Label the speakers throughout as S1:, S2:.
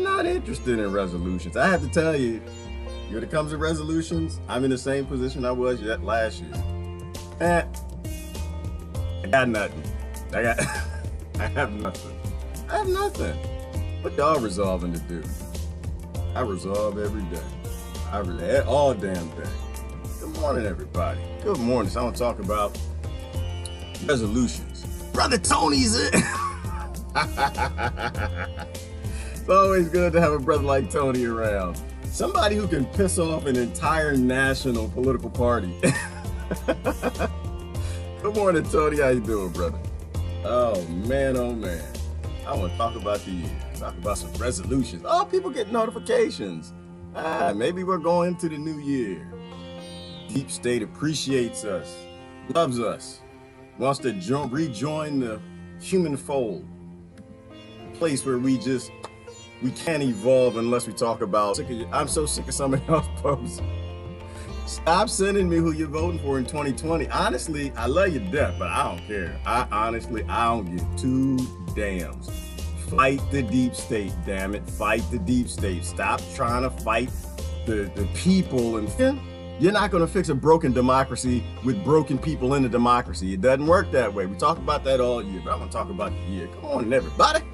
S1: I'm not interested in resolutions. I have to tell you, when it comes to resolutions, I'm in the same position I was last year. I got nothing. I have nothing. I have nothing. What y'all resolving to do? I resolve every day. I really, all damn day. Good morning, everybody. Good morning. So I want to talk about resolutions. Brother Tony's in. It's always good to have a brother like Tony around. Somebody who can piss off an entire national political party. Good morning, Tony. How you doing, brother? Oh, man. I want to talk about the year. Talk about some resolutions. Oh, people get notifications. Maybe we're going into the new year. Deep state appreciates us, loves us, wants to rejoin the human fold. A place where we can't evolve unless we talk about, I'm so sick of some of y'all's posts. Stop sending me who you're voting for in 2020. Honestly, I love you to death, but I don't care. I don't give two damns. Fight the deep state, damn it. Fight the deep state. Stop trying to fight the people. And you're not going to fix a broken democracy with broken people in the democracy. It doesn't work that way. We talk about that all year, but I'm going to talk about the year. Come on, everybody.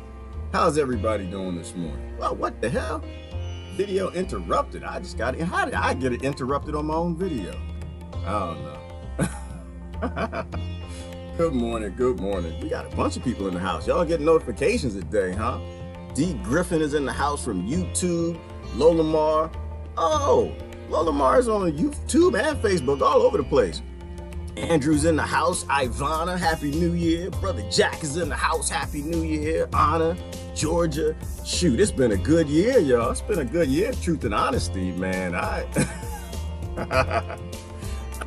S1: How's everybody doing this morning? Well, what the hell? Video interrupted. I just got it. How did I get it interrupted on my own video? I don't know. Good morning. We got a bunch of people in the house. Y'all getting notifications today, huh? D. Griffin is in the house from YouTube. Lola Mar. Oh, Lola Mar is on YouTube and Facebook, all over the place. Andrew's in the house. Ivana, Happy New Year. Brother Jack is in the house. Happy New Year. Anna, Georgia. Shoot, it's been a good year, y'all. It's been a good year, truth and honesty, man. I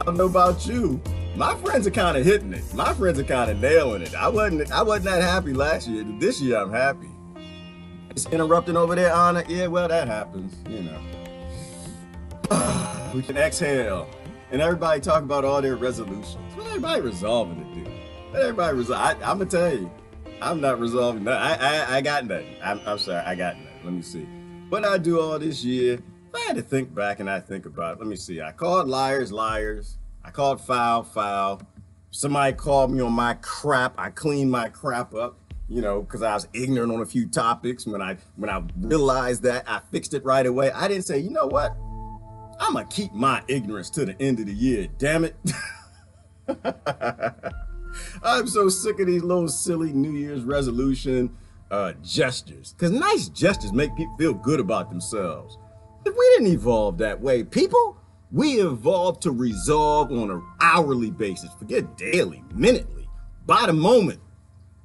S1: don't know about you. My friends are kind of hitting it. My friends are kind of nailing it. I wasn't that happy last year. This year, I'm happy. It's interrupting over there, Anna. Yeah, well, that happens, you know. We can exhale. And everybody talk about all their resolutions. What everybody resolving to do? What everybody resolve? I'm gonna tell you, I'm not resolving that. I got nothing. I'm sorry, I got nothing. Let me see. What did I do all this year? If I had to think back and I think about it, let me see. I called liars, liars. I called foul. Somebody called me on my crap. I cleaned my crap up, you know, because I was ignorant on a few topics. When I realized that, I fixed it right away. I didn't say, you know what? I'm gonna keep my ignorance to the end of the year, damn it. I'm so sick of these little silly New Year's resolution gestures. Because nice gestures make people feel good about themselves. If we didn't evolve that way, people, we evolved to resolve on an hourly basis. Forget daily, minutely, by the moment.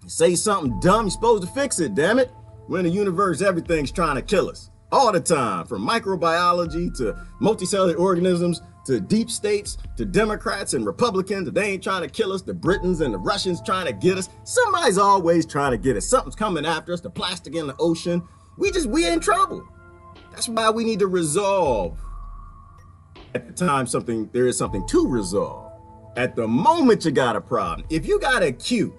S1: You say something dumb, you're supposed to fix it, damn it. We're in the universe, everything's trying to kill us. All the time, from microbiology to multicellular organisms to deep states to Democrats and Republicans. If they ain't trying to kill us, the Britons and the Russians trying to get us. Somebody's always trying to get us. Something's coming after us, the plastic in the ocean. We in trouble. That's why we need to resolve. At the time, there is something to resolve. At the moment you got a problem. If you got a queue,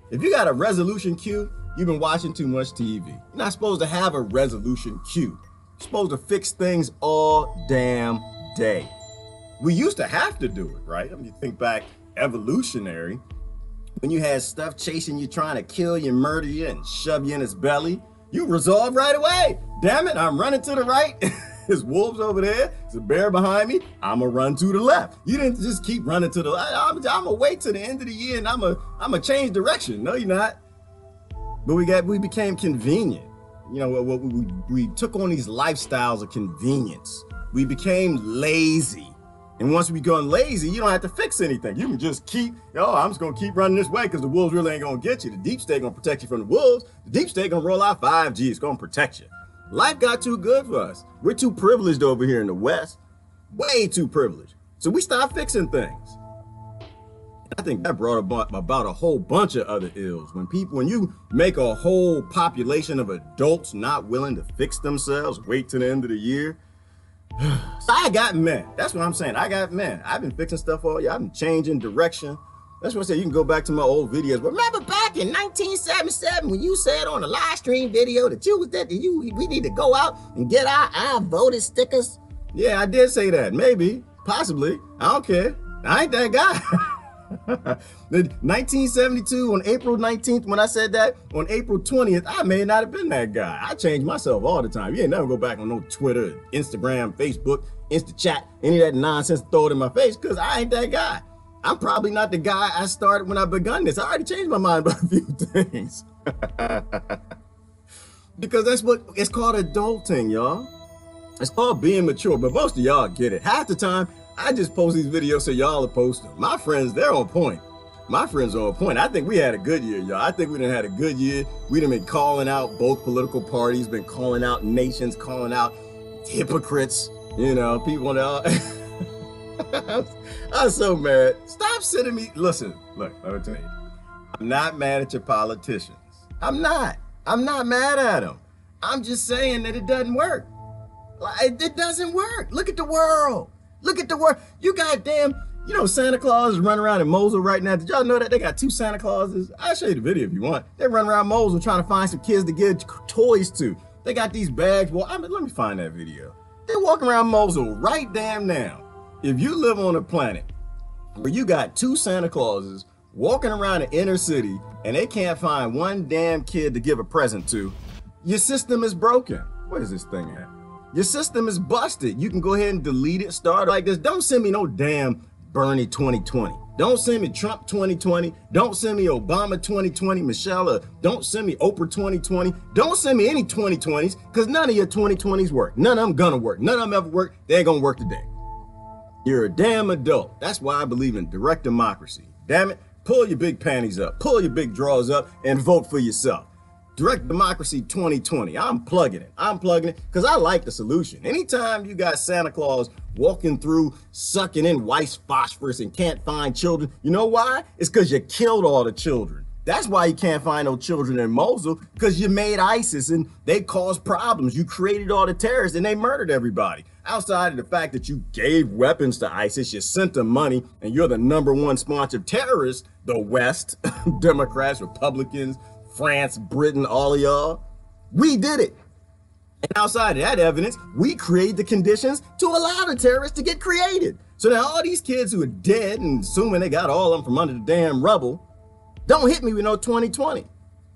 S1: if you got a resolution queue, you've been watching too much TV. You're not supposed to have a resolution queue. You're supposed to fix things all damn day. We used to have to do it, right? I mean, you think back evolutionary, when you had stuff chasing you, trying to kill you, murder you, and shove you in its belly, you resolve right away. Damn it, I'm running to the right. There's wolves over there. There's a bear behind me. I'm gonna run to the left. You didn't just keep running to the left. I'm gonna wait to the end of the year and I'm gonna change direction. No, you're not. But we became convenient. You know, we took on these lifestyles of convenience. We became lazy. And once we become lazy, you don't have to fix anything. You can just I'm just gonna keep running this way because the wolves really ain't gonna get you. The deep state gonna protect you from the wolves. The deep state gonna roll out 5G. It's gonna protect you. Life got too good for us. We're too privileged over here in the West. Way too privileged. So we stopped fixing things. I think that brought about a whole bunch of other ills. When you make a whole population of adults not willing to fix themselves, wait till the end of the year. So I got men. That's what I'm saying. I got men. I've been fixing stuff all year. I've been changing direction. That's what I said. You can go back to my old videos. Remember back in 1977 when you said on a live stream video that we need to go out and get our voted stickers? Yeah, I did say that. Maybe, possibly. I don't care. I ain't that guy. 1972 on April 19th, when I said that, on April 20th, I may not have been that guy. I change myself all the time. You ain't never go back on no Twitter, Instagram, Facebook, InstaChat, any of that nonsense, throw it in my face, because I ain't that guy. I'm probably not the guy I started when I begun this. I already changed my mind about a few things. Because that's what it's called, adulting, y'all. It's called being mature, but most of y'all get it. Half the time, I just post these videos so y'all are post them. My friends, they're on point. My friends are on point. I think we had a good year, y'all. I think we done had a good year. We done been calling out both political parties, been calling out nations, calling out hypocrites. You know, people want to... I'm so mad. Stop sending me... Listen, look, let me tell you. I'm not mad at your politicians. I'm not mad at them. I'm just saying that it doesn't work. Like, it doesn't work. Look at the world. Look at the world. You goddamn... You know, Santa Claus is running around in Mosul right now. Did y'all know that? They got 2 Santa Clauses. I'll show you the video if you want. They run around Mosul trying to find some kids to give toys to. They got these bags. Well, let me find that video. They're walking around Mosul right damn now. If you live on a planet where you got 2 Santa Clauses walking around the inner city and they can't find one damn kid to give a present to, your system is broken. Where is this thing at? Your system is busted. You can go ahead and delete it, start like this. Don't send me no damn Bernie 2020. Don't send me Trump 2020. Don't send me Obama 2020, Michelle. Don't send me Oprah 2020. Don't send me any 2020s, because none of your 2020s work. None of them gonna work. None of them ever work. They ain't gonna work today. You're a damn adult. That's why I believe in direct democracy. Damn it, pull your big panties up, pull your big drawers up, and vote for yourself. Direct democracy 2020. I'm plugging it. I'm plugging it because I like the solution. Anytime you got Santa Claus walking through, sucking in white phosphorus and can't find children, you know why? It's because you killed all the children. That's why you can't find no children in Mosul, because you made ISIS and they caused problems. You created all the terrorists and they murdered everybody. Outside of the fact that you gave weapons to ISIS, you sent them money, and you're the #1 sponsor of terrorists, the West, Democrats, Republicans, France, Britain, all of y'all. We did it. And outside of that evidence, we created the conditions to allow the terrorists to get created. So now all these kids who are dead, and assuming they got all of them from under the damn rubble, don't hit me with no 2020.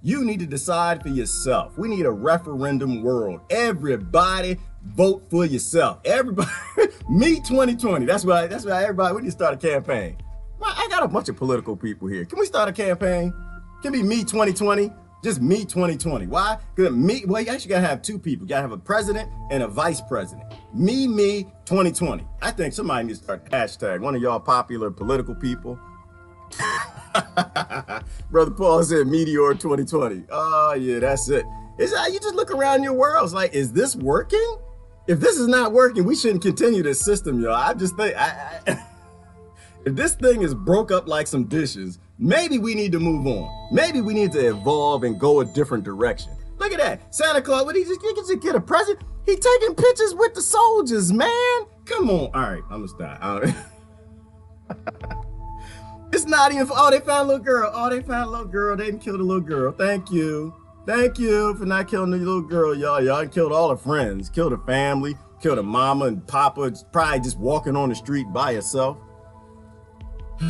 S1: You need to decide for yourself. We need a referendum world. Everybody vote for yourself. Everybody, me 2020. That's why everybody, we need to start a campaign. Well, I got a bunch of political people here. Can we start a campaign? Can be me 2020, just me 2020. Why? Because well, you actually gotta have 2 people. You gotta have a president and a vice president. Me 2020. I think somebody needs to start a hashtag. One of y'all popular political people. Brother Paul said Meteor 2020. Oh yeah, that's it. It's how you just look around your world. It's like, is this working? If this is not working, we shouldn't continue this system, y'all. I just think, if this thing is broke up like some dishes, maybe we need to move on. Maybe we need to evolve and go a different direction. Look at that. Santa Claus, what he just get a present? He taking pictures with the soldiers, man. Come on. All right, I'm gonna stop. It's not even, oh, they found a little girl. Oh, they found a little girl. They didn't kill the little girl. Thank you. Thank you for not killing the little girl, y'all. Y'all killed all her friends, killed her family, killed her mama and papa, probably just walking on the street by herself. All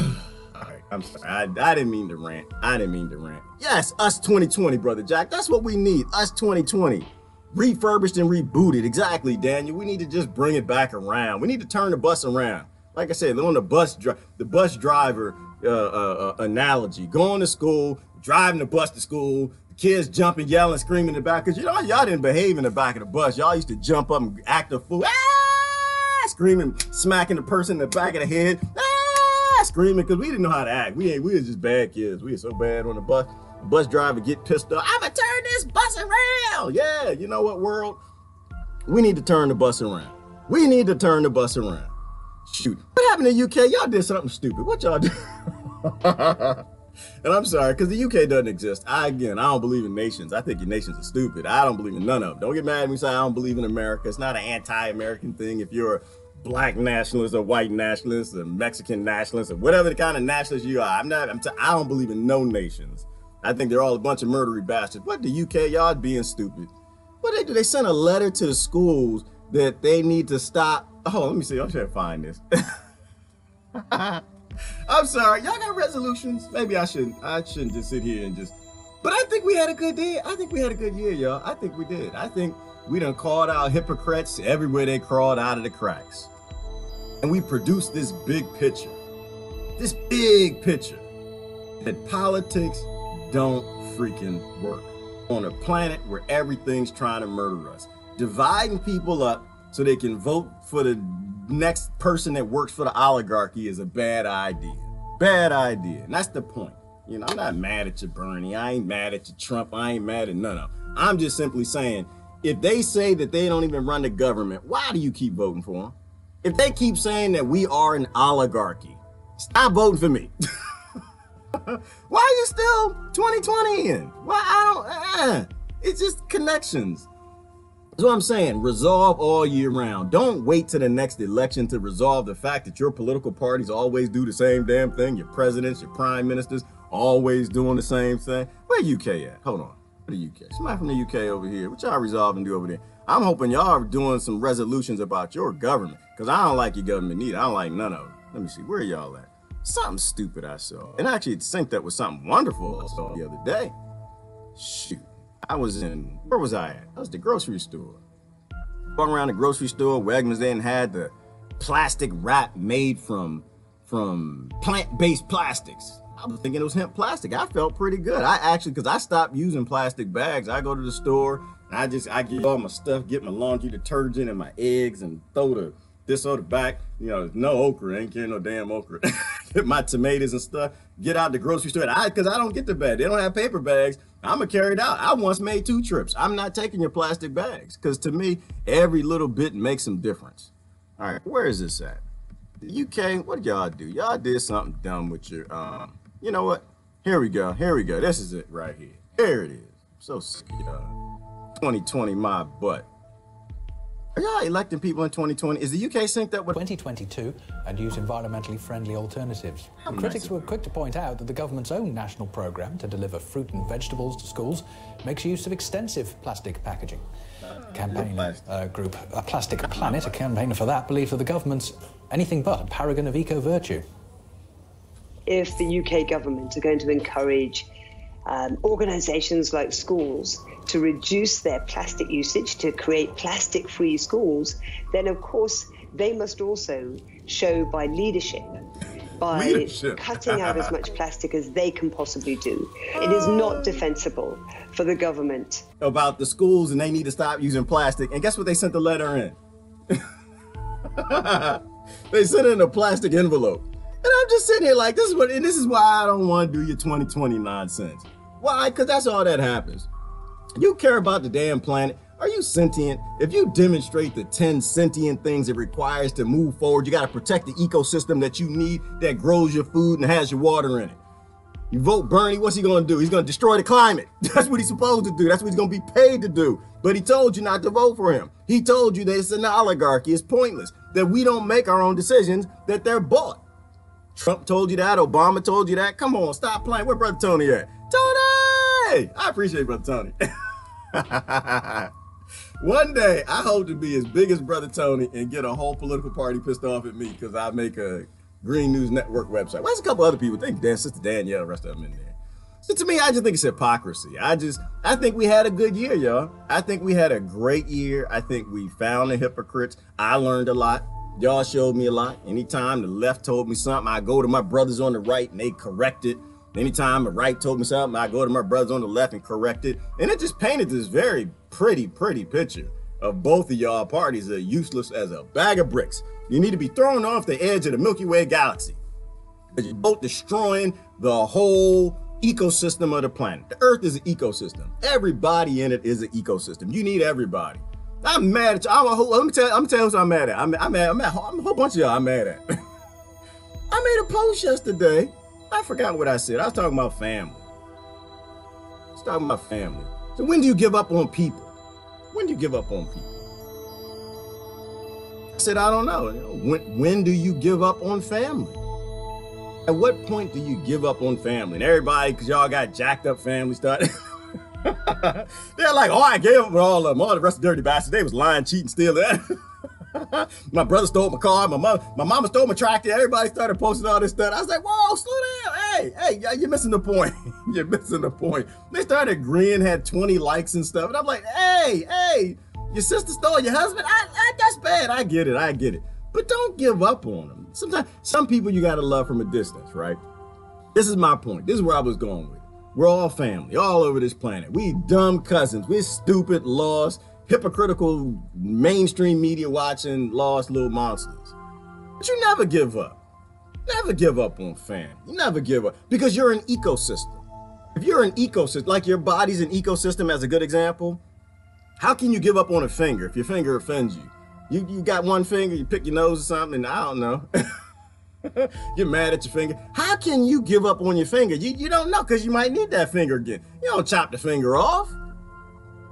S1: right, I'm sorry. I didn't mean to rant. I didn't mean to rant. Yes, us 2020, Brother Jack. That's what we need. Us 2020. Refurbished and rebooted. Exactly, Daniel. We need to just bring it back around. We need to turn the bus around. Like I said, on the bus driver analogy. Going to school, driving the bus to school, kids jumping, yelling, screaming in the back. Because, you know, y'all didn't behave in the back of the bus. Y'all used to jump up and act a fool. Ah! Screaming, smacking the person in the back of the head. Ah! Screaming, because we didn't know how to act. We were just bad kids. We were so bad on the bus. The bus driver get pissed off. I'm going to turn this bus around. Yeah, you know what, world? We need to turn the bus around. We need to turn the bus around. Shoot. What happened in the UK? Y'all did something stupid. What y'all do? And I'm sorry, because the UK doesn't exist. I don't believe in nations. I think your nations are stupid. I don't believe in none of them. Don't get mad at me and say I don't believe in America. It's not an anti-American thing. If you're black nationalists or white nationalists or Mexican nationalists or whatever the kind of nationalists you are. I don't believe in no nations. I think they're all a bunch of murdery bastards. What the UK, y'all being stupid. What they do? They sent a letter to the schools that they need to stop. Oh, let me see. I'm trying to find this. I'm sorry. Y'all got resolutions? Maybe I shouldn't just sit here and just. But I think we had a good day. I think we had a good year, y'all. I think we did. I think we done called out hypocrites everywhere they crawled out of the cracks. And we produced this big picture that politics don't freaking work on a planet where everything's trying to murder us. Dividing people up so they can vote for the next person that works for the oligarchy is a bad idea. Bad idea. And that's the point. You know, I'm not mad at you, Bernie. I ain't mad at you, Trump. I ain't mad at none of them. I'm just simply saying, if they say that they don't even run the government, why do you keep voting for them? If they keep saying that we are an oligarchy, stop voting for me. Why are you still 2020 in? Why it's just connections. That's what I'm saying. Resolve all year round. Don't wait till the next election to resolve the fact that your political parties always do the same damn thing. Your presidents, your prime ministers, always doing the same thing. Where UK at? Hold on. Where the UK? Somebody from the UK over here. What y'all resolve and do over there? I'm hoping y'all are doing some resolutions about your government, because I don't like your government either. I don't like none of them. Let me see. Where y'all at? Something stupid I saw. And actually, it synced up with something wonderful I saw the other day. Shoot. Where was I at? I was at the grocery store. Walking around the grocery store, Wegmans then had the plastic wrap made from plant-based plastics. I was thinking it was hemp plastic. I felt pretty good. Because I stopped using plastic bags. I go to the store and I get all my stuff, get my laundry detergent and my eggs and throw this or the back. You know, no okra, ain't carrying no damn okra. Get my tomatoes and stuff, get out the grocery store. Because I don't get the bag. They don't have paper bags. I'm going to carry it out. I once made 2 trips. I'm not taking your plastic bags, because to me, every little bit makes some difference. All right, where is this at? The UK, what did y'all do? Y'all did something dumb with your, you know what? Here we go. This is it right here. There it is. I'm so sick of y'all. 2020, my butt. Are y'all electing people in 2020? Is the UK synced up with
S2: 2022 and use environmentally friendly alternatives? Critics were quick to point out that the government's own national programme to deliver fruit and vegetables to schools makes use of extensive plastic packaging. Campaign group A Plastic Planet, a campaigner for that, believes that the government's anything but a paragon of eco-virtue.
S3: If the UK government are going to encourage organisations like schools to reduce their plastic usage, to create plastic-free schools, then of course they must also show by leadership, by cutting out as much plastic as they can possibly do. It is not defensible for the government.
S1: About the schools, and they need to stop using plastic. And guess what they sent the letter in? They sent it in a plastic envelope. And I'm just sitting here like, this is why I don't want to do your 2020 nonsense. Why? Because that's all that happens. You care about the damn planet. Are you sentient? If you demonstrate the 10 sentient things it requires to move forward, you got to protect the ecosystem that you need, that grows your food and has your water in it. You vote Bernie, what's he going to do? He's going to destroy the climate. That's what he's supposed to do. That's what he's going to be paid to do. But he told you not to vote for him. He told you that it's an oligarchy. It's pointless, that we don't make our own decisions, that they're bought. Trump told you that. Obama told you that. Come on, stop playing. Where Brother Tony at? Tony! I appreciate Brother Tony. One day, I hope to be as big as Brother Tony and get a whole political party pissed off at me because I make a Green News Network website. Well, there's a couple other people. I think Sister Danielle, the rest of them in there. So to me, I just think it's hypocrisy. I think we had a good year, y'all. I think we had a great year. I think we found the hypocrites. I learned a lot. Y'all showed me a lot. Anytime the left told me something, I go to my brothers on the right and they correct it. Anytime the right told me something, I go to my brothers on the left and correct it. And it just painted this very pretty picture of both of y'all parties are useless as a bag of bricks. You need to be thrown off the edge of the Milky Way galaxy. Because you're both destroying the whole ecosystem of the planet. The Earth is an ecosystem. Everybody in it is an ecosystem. You need everybody. I'm mad at you. Let me tell you what I'm mad at. I'm a whole bunch of y'all I'm mad at. I made a post yesterday. I forgot what I said. I was talking about family. So when do you give up on people? When do you give up on people? said, I don't know. When do you give up on family? At what point do you give up on family? And everybody, because y'all got jacked up family started. They're like, oh, I gave up with all of them. All the rest of dirty bastards. They was lying, cheating, stealing. My brother stole my car. My mama stole my tractor. Everybody started posting all this stuff. I was like, whoa, slow down. Hey, you're missing the point. You're missing the point. They started agreeing, had 20 likes and stuff. And I'm like, hey, your sister stole your husband? That's bad. I get it. But don't give up on them. Sometimes, some people you got to love from a distance, right? This is my point. This is where I was going with it. We're all family, all over this planet. We dumb cousins. We're stupid, lost, hypocritical, mainstream media watching, lost little monsters. But you never give up. Never give up on family. You never give up because you're an ecosystem. If you're an ecosystem, like your body's an ecosystem as a good example, how can you give up on a finger if your finger offends you? You got one finger, you pick your nose or something, and I don't know. You're mad at your finger. How can you give up on your finger? You don't know because you might need that finger again. You don't chop the finger off.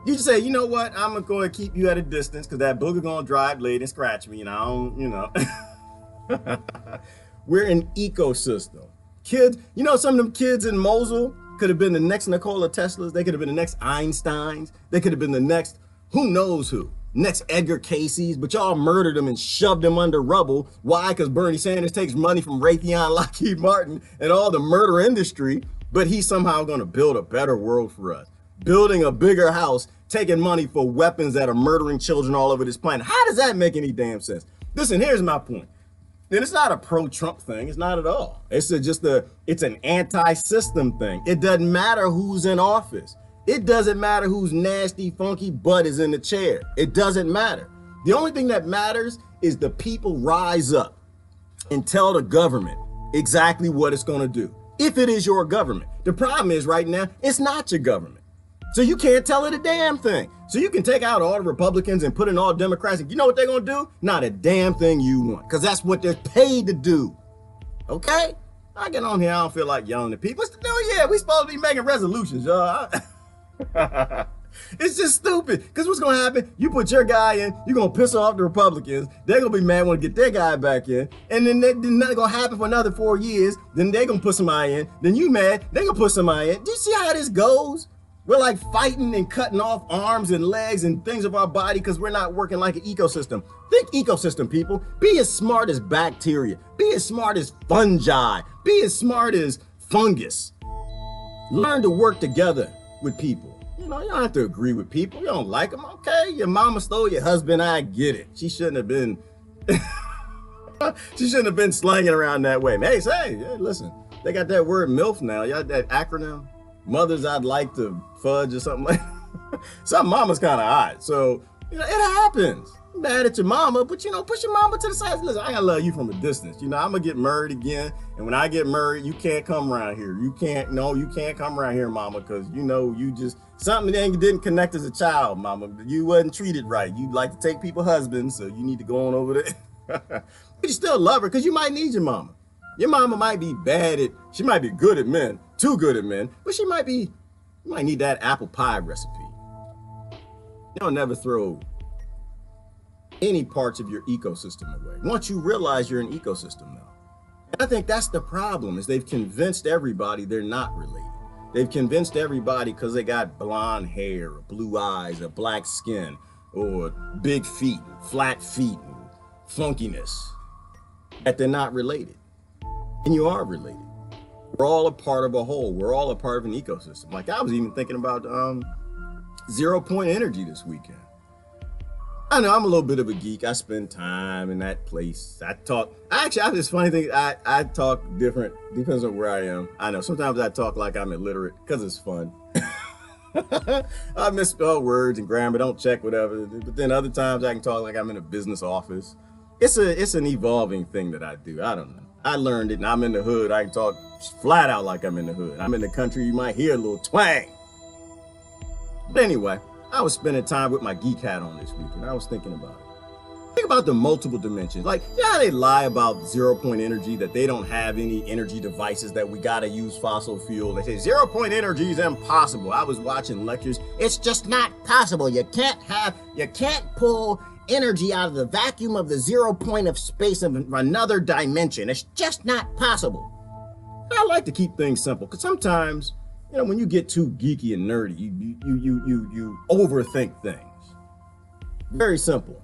S1: You just say, you know what? I'm going to keep you at a distance because that booger going to drive late and scratch me, and I don't, you know. We're an ecosystem. Kids, you know, some of them kids in Mosul could have been the next Nikola Teslas. They could have been the next Einsteins. They could have been the next, who knows who. Next Edgar Casey's, but y'all murdered them and shoved them under rubble. Why? Because Bernie Sanders takes money from Raytheon and Lockheed Martin and all the murder industry, but he's somehow going to build a better world for us. Building a bigger house, taking money for weapons that are murdering children all over this planet. How does that make any damn sense? Listen, here's my point. And it's not a pro-Trump thing. It's not at all. It's it's an anti-system thing. It doesn't matter who's in office. It doesn't matter whose nasty, funky butt is in the chair. It doesn't matter. The only thing that matters is the people rise up and tell the government exactly what it's going to do. If it is your government. The problem is right now, it's not your government. So you can't tell it a damn thing. So you can take out all the Republicans and put in all Democrats. You know what they're going to do? Not a damn thing you want. Because that's what they're paid to do. Okay? I get on here. I don't feel like yelling at people. What's the new year? We supposed to be making resolutions, y'all. It's just stupid. Because what's going to happen? You put your guy in, you're going to piss off the Republicans. They're going to be mad when they get their guy back in. And then nothing going to happen for another 4 years. Then they're going to put somebody in. Then you mad, they're going to put somebody in. Do you see how this goes? We're like fighting and cutting off arms and legs and things of our body because we're not working like an ecosystem. Think ecosystem, people. Be as smart as bacteria. Be as smart as fungi. Be as smart as fungus. Learn to work together with people. You know, you don't have to agree with people. You don't like them. Okay, your mama stole your husband. I get it. She shouldn't have been. She shouldn't have been slanging around that way. Hey, listen. They got that word MILF now. Y'all that acronym. Mothers I'd like to fudge or something like that. Some mama's kind of odd. So, you know, it happens. You're mad at your mama, but, you know, push your mama to the side. Listen, I gotta love you from a distance. You know, I'm gonna get married again. And when I get married, you can't come around here. You can't come around here, mama, because, you know, you just, something that didn't connect as a child, mama. You wasn't treated right. You like to take people's husbands, so you need to go on over there. But you still love her because you might need your mama. Your mama might be she might be good at men, too good at men, but you might need that apple pie recipe. You don't never throw any parts of your ecosystem away. Once you realize you're an ecosystem now. And I think that's the problem, is they've convinced everybody they're not related. They've convinced everybody because they got blonde hair, or blue eyes, or black skin, or big feet, flat feet, and funkiness, that they're not related. And you are related. We're all a part of a whole. We're all a part of an ecosystem. Like I was even thinking about 0 point energy this weekend. I know I'm a little bit of a geek. I spend time in that place. I have this funny thing. I talk different, depends on where I am. I know sometimes I talk like I'm illiterate because it's fun. I misspell words and grammar, don't check whatever. But then other times I can talk like I'm in a business office. It's an evolving thing that I do. I don't know. I learned it and I'm in the hood. I can talk flat out like I'm in the hood. I'm in the country, you might hear a little twang. But anyway, I was spending time with my geek hat on this week and I was thinking about it. Think about the multiple dimensions. Like, you know how they lie about 0 point energy, that they don't have any energy devices, that we gotta use fossil fuel. They say 0 point energy is impossible. I was watching lectures. It's just not possible. You can't pull energy out of the vacuum of the 0 point of space of another dimension. It's just not possible. I like to keep things simple because sometimes, you know, when you get too geeky and nerdy, you overthink things. Very simple.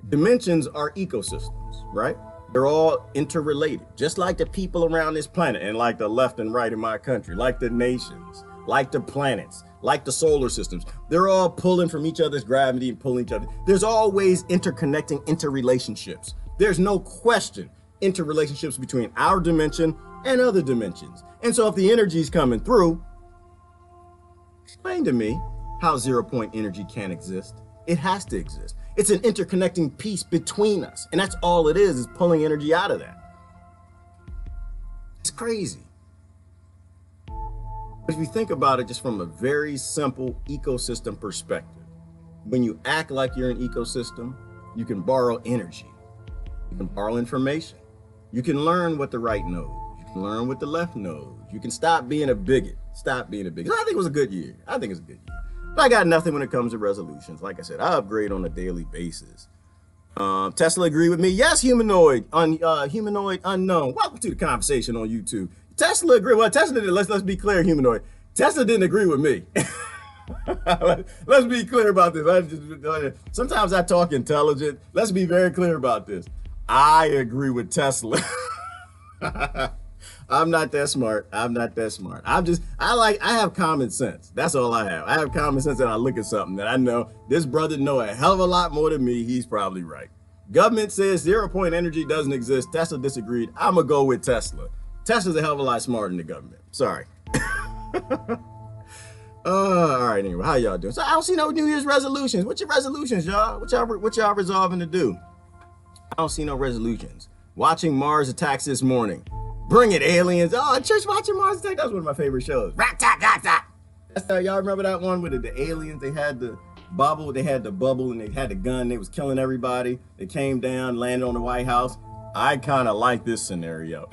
S1: Dimensions are ecosystems, right? They're all interrelated, just like the people around this planet and like the left and right in my country, like the nations, like the planets, like the solar systems. They're all pulling from each other's gravity and pulling each other. There's always interconnecting interrelationships. There's no question interrelationships between our dimension and other dimensions. And so if the energy is coming through, explain to me how 0 point energy can exist. It has to exist. It's an interconnecting piece between us. And that's all it is pulling energy out of that. It's crazy. But if you think about it just from a very simple ecosystem perspective, when you act like you're an ecosystem, you can borrow energy. You can borrow information. You can learn what the right knows. You can learn what the left knows. You can stop being a bigot. Stop being a bigot. I think it was a good year. I think it's a good year. But I got nothing when it comes to resolutions. Like I said, I upgrade on a daily basis. Tesla agree with me. Yes, humanoid unknown. Welcome to the conversation on YouTube. Tesla agree. Well, Tesla did. Let's be clear, humanoid. Tesla didn't agree with me. Let's be clear about this. Sometimes I talk intelligent. Let's be very clear about this. I agree with Tesla. I'm not that smart. I'm not that smart. I have common sense. That's all I have. I have common sense and I look at something that I know this brother know a hell of a lot more than me. He's probably right. Government says 0 point energy doesn't exist. Tesla disagreed. I'm going to go with Tesla. Tesla's a hell of a lot smarter than the government. Sorry. All right, anyway, how y'all doing? So I don't see no New Year's resolutions. What's your resolutions, y'all? What y'all resolving to do? I don't see no resolutions. Watching Mars Attacks this morning. Bring it, aliens. Oh, church watching Mars Attacks. That's one of my favorite shows. That's y'all remember that one with the aliens? They had the bubble, and they had the gun. They was killing everybody. They came down, landed on the White House. I kind of like this scenario.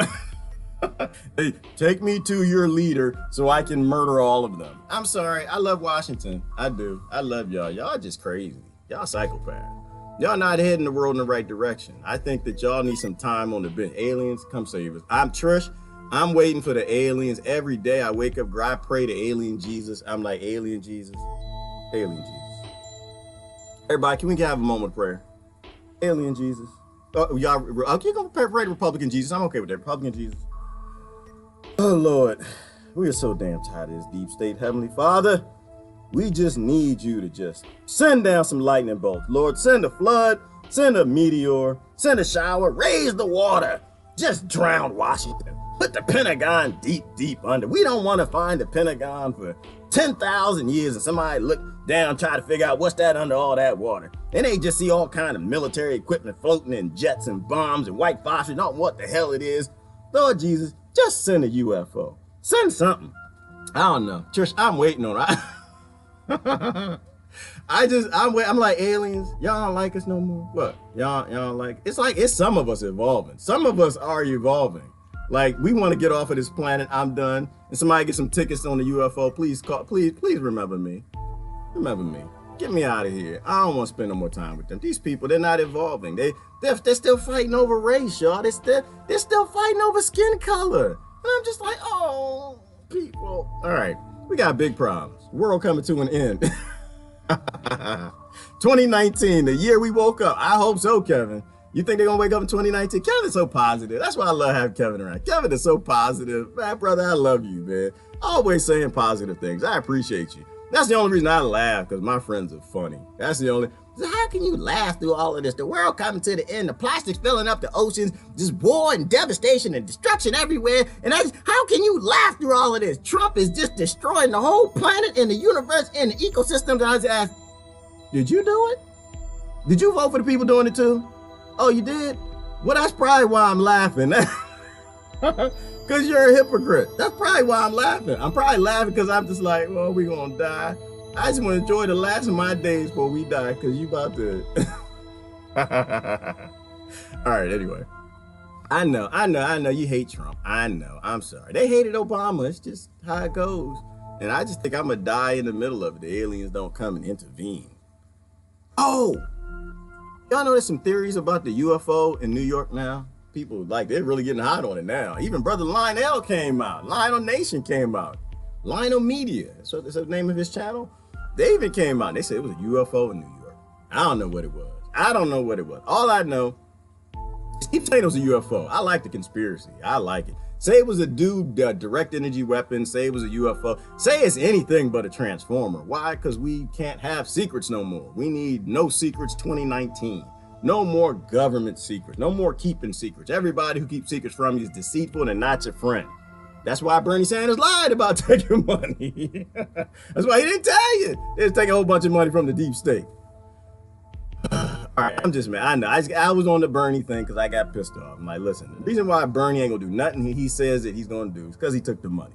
S1: Hey, take me to your leader so I can murder all of them. I'm sorry. I love Washington. I do. I love y'all. Y'all just crazy. Y'all psychopaths. Y'all not heading the world in the right direction. I think that y'all need some time on the bench. Aliens, come save us. I'm Trish. I'm waiting for the aliens. Every day I wake up, I pray to alien Jesus. I'm like, alien Jesus. Alien Jesus. Everybody, can we have a moment of prayer? Alien Jesus. Oh, y'all, okay, go pray to Republican Jesus. I'm okay with that. Republican Jesus. Oh, Lord. We are so damn tired of this deep state, Heavenly Father. We just need you to just send down some lightning bolts. Lord, send a flood, send a meteor, send a shower, raise the water. Just drown Washington. Put the Pentagon deep, deep under. We don't want to find the Pentagon for 10,000 years and somebody look down, try to figure out what's that under all that water. And they just see all kind of military equipment floating in jets and bombs and white phosphorus, not what the hell it is. Lord Jesus, just send a UFO. Send something. I don't know. Church, I'm waiting on it. I'm like, aliens, y'all don't like us no more. What? Y'all don't like it's like it's some of us evolving. Some of us are evolving. Like, we want to get off of this planet. I'm done. And somebody get some tickets on the UFO. Please remember me. Remember me. Get me out of here. I don't want to spend no more time with them. These people, they're not evolving. They're still fighting over race, y'all. They're still fighting over skin color. And I'm just like, oh, people. All right. We got big problems. World coming to an end. 2019, the year we woke up. I hope so, Kevin. You think they're going to wake up in 2019? Kevin is so positive. That's why I love having Kevin around. Kevin is so positive. Man, brother, I love you, man. Always saying positive things. I appreciate you. That's the only reason I laugh, because my friends are funny. That's the only. So how can you laugh through all of this? The world coming to the end, the plastic's filling up the oceans, just war and devastation and destruction everywhere. And how can you laugh through all of this? Trump is just destroying the whole planet and the universe and the ecosystem. And I just asked, did you do it? Did you vote for the people doing it too? Oh, you did? Well, that's probably why I'm laughing. Because you're a hypocrite. That's probably why I'm laughing. I'm probably laughing because I'm just like, well, we're going to die. I just want to enjoy the last of my days before we die, because you about to. All right, anyway. I know you hate Trump. I know. I'm sorry. They hated Obama. It's just how it goes. And I just think I'm going to die in the middle of it. The aliens don't come and intervene. Oh, Y'all know there's some theories about the UFO in New York now. People, like, they're really getting hot on it now. Even Brother Lionel came out. Lionel Nation came out. Lionel Media, so that's the name of his channel. They even came out. They said it was a UFO in New York. I don't know what it was. I don't know what it was. All I know is keep saying it was a UFO. I like the conspiracy. I like it. Say it was a dude, direct energy weapon. Say it was a UFO. Say it's anything but a transformer. Why? Because we can't have secrets no more. We need no secrets 2019. No more government secrets. No more keeping secrets. Everybody who keeps secrets from you is deceitful and not your friend. That's why Bernie Sanders lied about taking money. That's why he didn't tell you. They just take a whole bunch of money from the deep state. All right, I'm just, man, I know. I was on the Bernie thing because I got pissed off. I'm like, listen, the reason why Bernie ain't gonna do nothing he says that he's gonna do is because he took the money.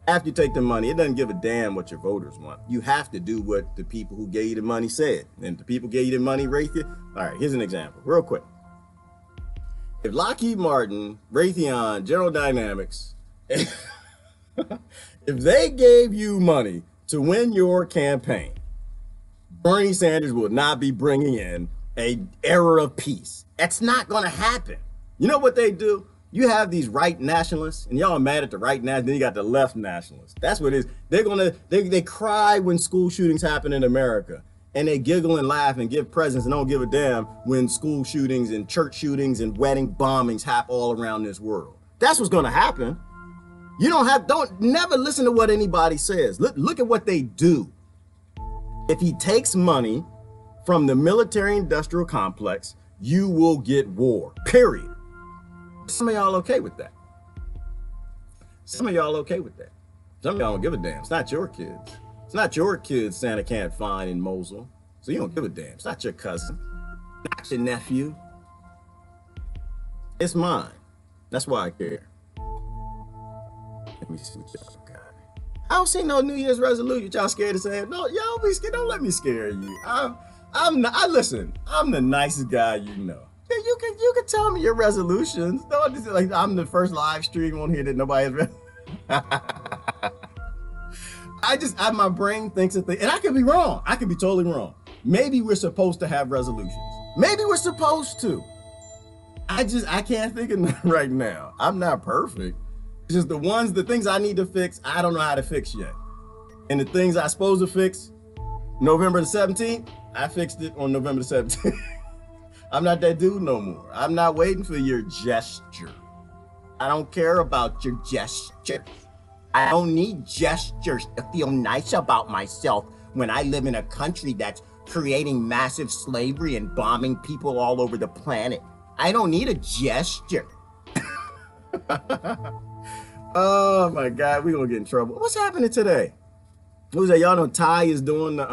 S1: After you take the money, it doesn't give a damn what your voters want. You have to do what the people who gave you the money said. And if the people gave you the money, Raytheon. All right, here's an example, real quick. If Lockheed Martin, Raytheon, General Dynamics, if they gave you money to win your campaign, Bernie Sanders will not be bringing in an era of peace. That's not going to happen. You know what they do? You have these right nationalists, and y'all are mad at the right nationalists, then you got the left nationalists. That's what it is. They cry when school shootings happen in America, and they giggle and laugh and give presents and don't give a damn when school shootings and church shootings and wedding bombings happen all around this world. That's what's going to happen. You never listen to what anybody says. Look at what they do. If he takes money from the military-industrial complex, you will get war, period. Some of y'all okay with that. Some of y'all okay with that. Some of y'all don't give a damn. It's not your kids. It's not your kids Santa can't find in Mosul. So you don't give a damn. It's not your cousin. Not your nephew. It's mine. That's why I care. Let me see what y'all got. I don't see no New Year's resolution. Y'all scared to say it? No, y'all be scared. Don't let me scare you. Listen, I'm the nicest guy you know. You can tell me your resolutions. No, this is like I'm the first live stream on here that nobody has. My brain thinks that and I could be wrong. I could be totally wrong. Maybe we're supposed to have resolutions. Maybe we're supposed to. I can't think of them right now. I'm not perfect. It's just the things I need to fix, I don't know how to fix yet. And the things I'm supposed to fix, November the 17th, I fixed it on November the 17th. I'm not that dude no more. I'm not waiting for your gesture. I don't care about your gesture. I don't need gestures to feel nice about myself when I live in a country that's creating massive slavery and bombing people all over the planet. I don't need a gesture. Oh my God, we're gonna get in trouble. What's happening today? What was that? Y'all know Ty is doing the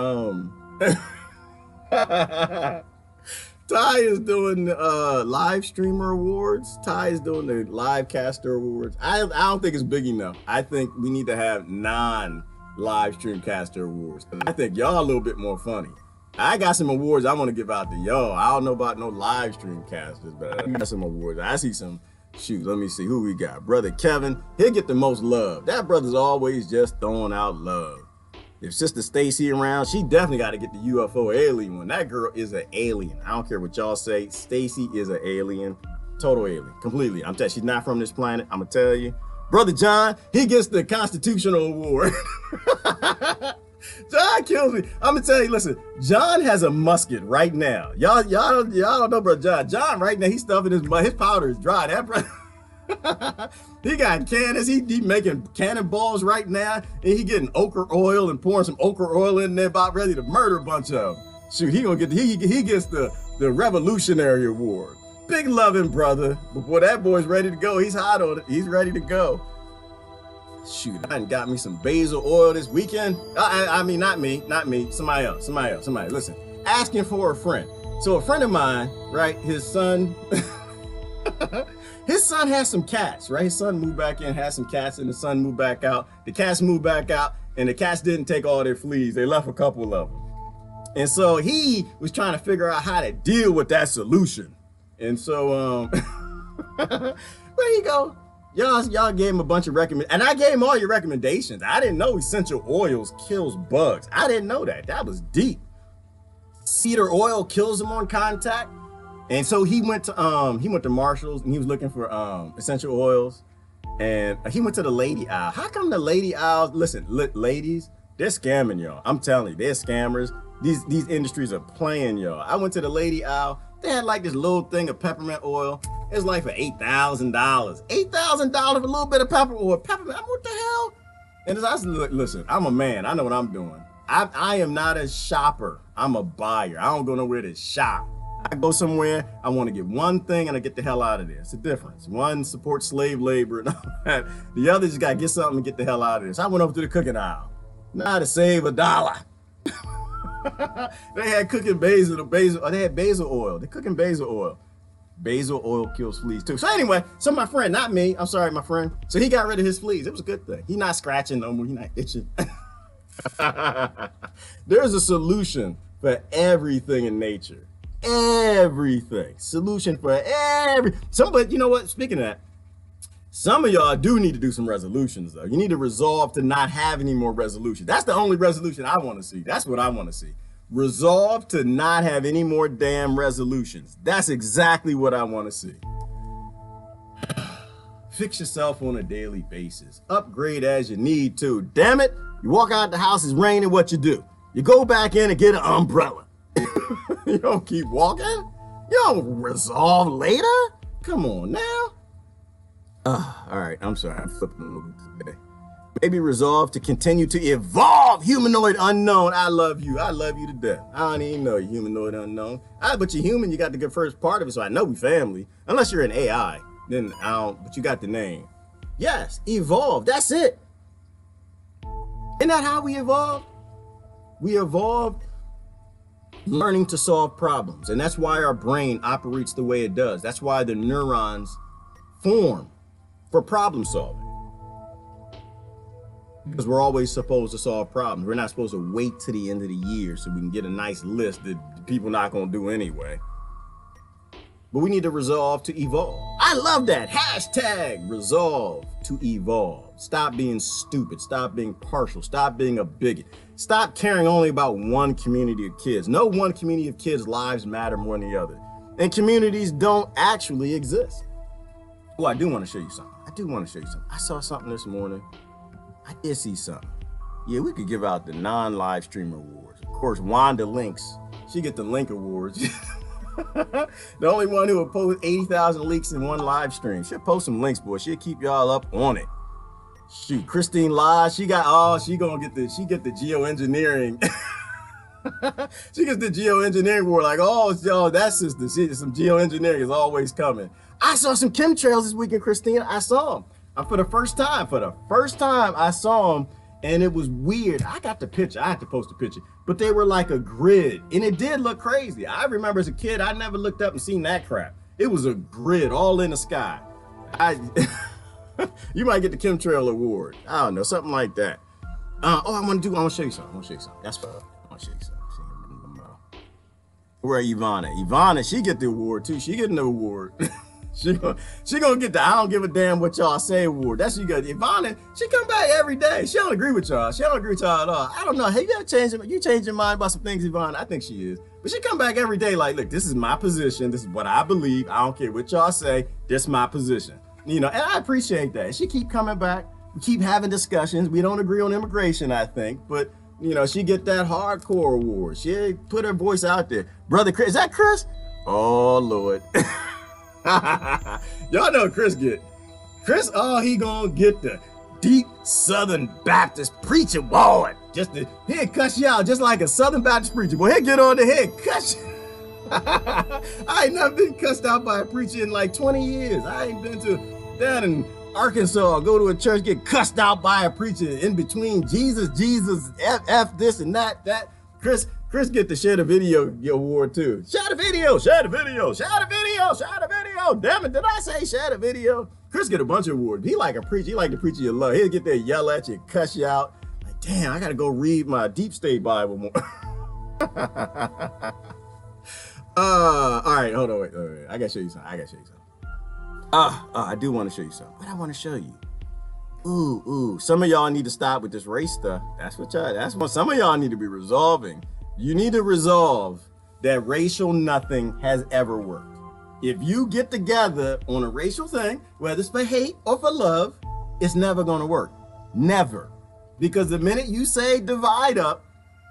S1: Ty is doing the live streamer awards. Ty is doing the live caster awards. I don't think it's big enough. I think we need to have non-live stream caster awards. I think y'all a little bit more funny. I got some awards I want to give out to y'all. I don't know about no live stream casters, but I got some awards. I see some. Shoot, let me see who we got. Brother Kevin, he'll get the most love. That brother's always just throwing out love. If Sister Stacy around, she definitely got to get the UFO alien one. That girl is an alien. I don't care what y'all say. Stacy is an alien. Total alien. Completely. I'm telling you, she's not from this planet. I'm going to tell you. Brother John, he gets the Constitutional Award. John kills me. I'm going to tell you, listen, John has a musket right now. Y'all don't know, Brother John. John right now, he's stuffing his powder is dry. That brother. He got cannons. He making cannonballs right now, and he getting ochre oil and pouring some ochre oil in there, about ready to murder a bunch of them. Shoot, he gonna get he gets the Revolutionary Award. Big loving brother. Boy, that boy's ready to go. He's hot on it. He's ready to go. Shoot, I done got me some basil oil this weekend. I mean, not me. Somebody else. Listen, asking for a friend. So a friend of mine, right? His son. His son has some cats, right? His son moved back in, had some cats, and the son moved back out. The cats moved back out, and the cats didn't take all their fleas. They left a couple of them. And so he was trying to figure out how to deal with that solution. And so, there you go. Y'all gave him a bunch of recommendations. And I gave him all your recommendations. I didn't know essential oils kills bugs. I didn't know that. That was deep. Cedar oil kills them on contact. And so he went to Marshall's and he was looking for essential oils. And he went to the lady aisle. How come the lady aisle, listen, ladies, they're scamming y'all. I'm telling you, they're scammers. These industries are playing y'all. I went to the lady aisle. They had like this little thing of peppermint oil. It was like for $8,000. $8,000 for a little bit of pepper oil. Peppermint, what the hell? And I said, listen, I'm a man. I know what I'm doing. I am not a shopper. I'm a buyer. I don't go nowhere to shop. I go somewhere, I want to get one thing and I get the hell out of there. It's a difference. One supports slave labor and all that. The other just got to get something and get the hell out of there. So I went over to the cooking aisle. Now to save $1. They had cooking basil, they had basil oil. They're cooking basil oil. Basil oil kills fleas too. So anyway, so my friend, not me, I'm sorry, my friend. So he got rid of his fleas. It was a good thing. He's not scratching no more, he's not itching. There's a solution for everything in nature. Everything. Solution for but you know what? Speaking of that, some of y'all do need to do some resolutions though. You need to resolve to not have any more resolutions. That's the only resolution I want to see. That's what I want to see. Resolve to not have any more damn resolutions. That's exactly what I want to see. Fix yourself on a daily basis. Upgrade as you need to. Damn it. You walk out the house, it's raining, what you do? You go back in and get an umbrella. You don't keep walking? You don't resolve later? Come on now. All right, I'm sorry, I'm flipping a little today. Maybe resolve to continue to evolve. Humanoid unknown. I love you to death. I don't even know you, humanoid unknown. But you're human, you got the good first part of it, so I know we family. Unless you're an AI, then I don't, but you got the name. Yes, evolve, that's it. Isn't that how we evolved? We evolved learning to solve problems. And that's why our brain operates the way it does. That's why the neurons form for problem solving. Because we're always supposed to solve problems. We're not supposed to wait to the end of the year so we can get a nice list that people not gonna do anyway. But we need to resolve to evolve. I love that. Hashtag resolve to evolve. Stop being stupid. Stop being partial. Stop being a bigot. Stop caring only about one community of kids. No one community of kids' lives matter more than the other. And communities don't actually exist. Oh, I do want to show you something. I saw something this morning. I did see something. Yeah, we could give out the non-live streamer awards. Of course, Wanda Links, she get the Link Awards. The only one who will post 80,000 leaks in one live stream. She'll post some links, boy. She'll keep y'all up on it. Shoot, Christine Lodge, she get the geoengineering. She gets the geoengineering award. Like, oh, that's sister. Some geoengineering is always coming. I saw some chemtrails this weekend, Christina. I saw them. For the first time, I saw them, and it was weird. I got the picture. I had to post a picture, but they were like a grid, and it did look crazy. I remember as a kid, I never looked up and seen that crap. It was a grid all in the sky. You might get the chemtrail award. I don't know, something like that. I want to show you something. That's what I want to show you something. Where Ivana? Ivana, she get the award too. She getting the award. She gonna get the I don't give a damn what y'all say award. That's what you got. Ivana, she come back every day. She don't agree with y'all. She don't agree with y'all at all. I don't know. Have you ever changed your mind about some things, Ivana? I think she is. But she come back every day like, look, this is my position. This is what I believe. I don't care what y'all say. This is my position. You know, and I appreciate that. She keep coming back. We keep having discussions. We don't agree on immigration, I think, but you know, she get that hardcore award. She put her voice out there. Brother Chris, is that Chris? Oh Lord. Y'all know Chris get. Chris, he gonna get the deep Southern Baptist preacher, boy. He'll cuss you out just like a Southern Baptist preacher. Boy, he'll get on the head, cuss you. I ain't never been cussed out by a preacher in like 20 years. I ain't been down in Arkansas, go to a church, get cussed out by a preacher in between Jesus, F this and that. Chris get the share the video award too. Share the video. Damn it, did I say share the video? Chris get a bunch of awards. He like a preacher. He like the preacher you love. He'll get there, yell at you, cuss you out. Like, damn, I gotta go read my Deep State Bible more. All right, hold on, wait. I gotta show you something. I do want to show you something. What I want to show you? Ooh. Some of y'all need to stop with this race stuff. That's what some of y'all need to be resolving. You need to resolve that racial nothing has ever worked. if you get together on a racial thing, whether it's for hate or for love, it's never going to work. Never. Because the minute you say divide up,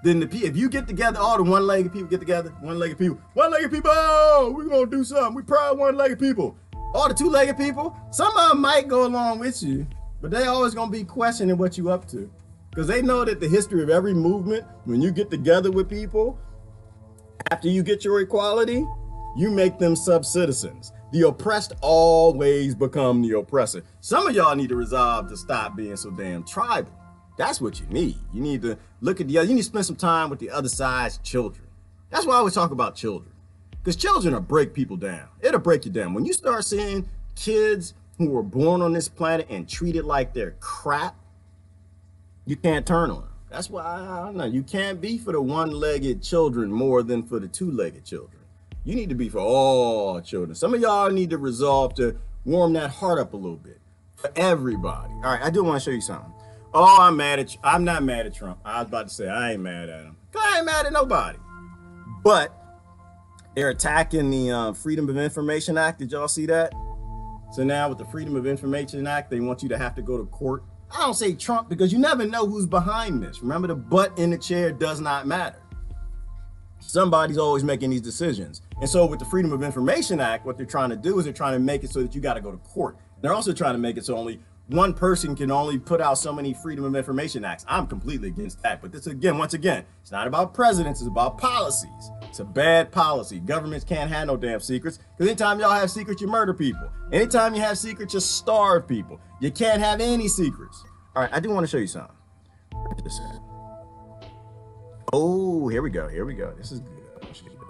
S1: then if you get together, all the one-legged people get together, one-legged people, we're going to do something. We proud one-legged people. All the two-legged people, some of them might go along with you, but they always going to be questioning what you up to. Because they know that the history of every movement, when you get together with people, after you get your equality, you make them sub-citizens. The oppressed always become the oppressor. Some of y'all need to resolve to stop being so damn tribal. That's what you need. You need to look at the other, you need to spend some time with the other side's children. That's why I always talk about children. Because children will break people down. It'll break you down. When you start seeing kids who were born on this planet and treated like they're crap, you can't turn on them. That's why, I don't know, you can't be for the one-legged children more than for the two-legged children. You need to be for all children. Some of y'all need to resolve to warm that heart up a little bit for everybody. All right, I do want to show you something. Oh, I'm mad at you. I'm not mad at Trump. I was about to say I ain't mad at him. I ain't mad at nobody. But they're attacking the Freedom of Information Act. Did y'all see that? So now with the Freedom of Information Act, they want you to have to go to court. I don't say Trump because you never know who's behind this. Remember, the butt in the chair does not matter. Somebody's always making these decisions. And so with the Freedom of Information Act, what they're trying to do is they're trying to make it so that you got to go to court. They're also trying to make it so only one person can only put out so many Freedom of Information Acts. I'm completely against that. But this, again, once again, it's not about presidents, it's about policies. It's a bad policy. Governments can't have no damn secrets. Because anytime y'all have secrets, you murder people. Anytime you have secrets, you starve people. You can't have any secrets. All right, I do want to show you something. Oh, here we go. Here we go. This is good.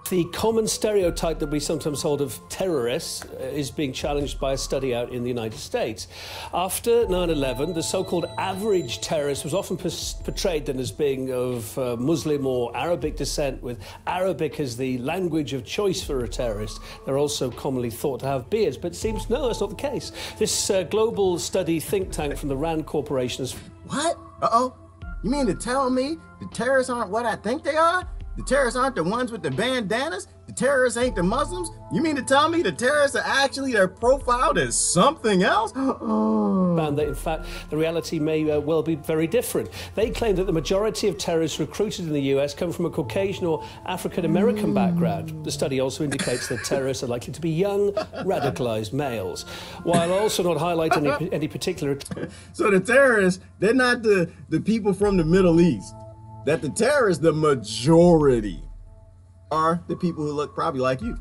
S4: The common stereotype that we sometimes hold of terrorists is being challenged by a study out in the United States. After 9/11, the so-called average terrorist was often portrayed then as being of Muslim or Arabic descent, with Arabic as the language of choice for a terrorist. They're also commonly thought to have beards, but it seems no, that's not the case. This global study think tank from the RAND Corporation has...
S1: What? Uh-oh. You mean to tell me the terrorists aren't what I think they are? The terrorists aren't the ones with the bandanas? The terrorists ain't the Muslims? You mean to tell me the terrorists are actually, they're profiled as something else?
S4: Found that, in fact, the reality may well be very different. They claim that the majority of terrorists recruited in the US come from a Caucasian or African American background. The study also indicates that terrorists are likely to be young, radicalized males, while also not highlighting any particular...
S1: So the terrorists, they're not the people from the Middle East. That the terrorists, the majority, are the people who look probably like you.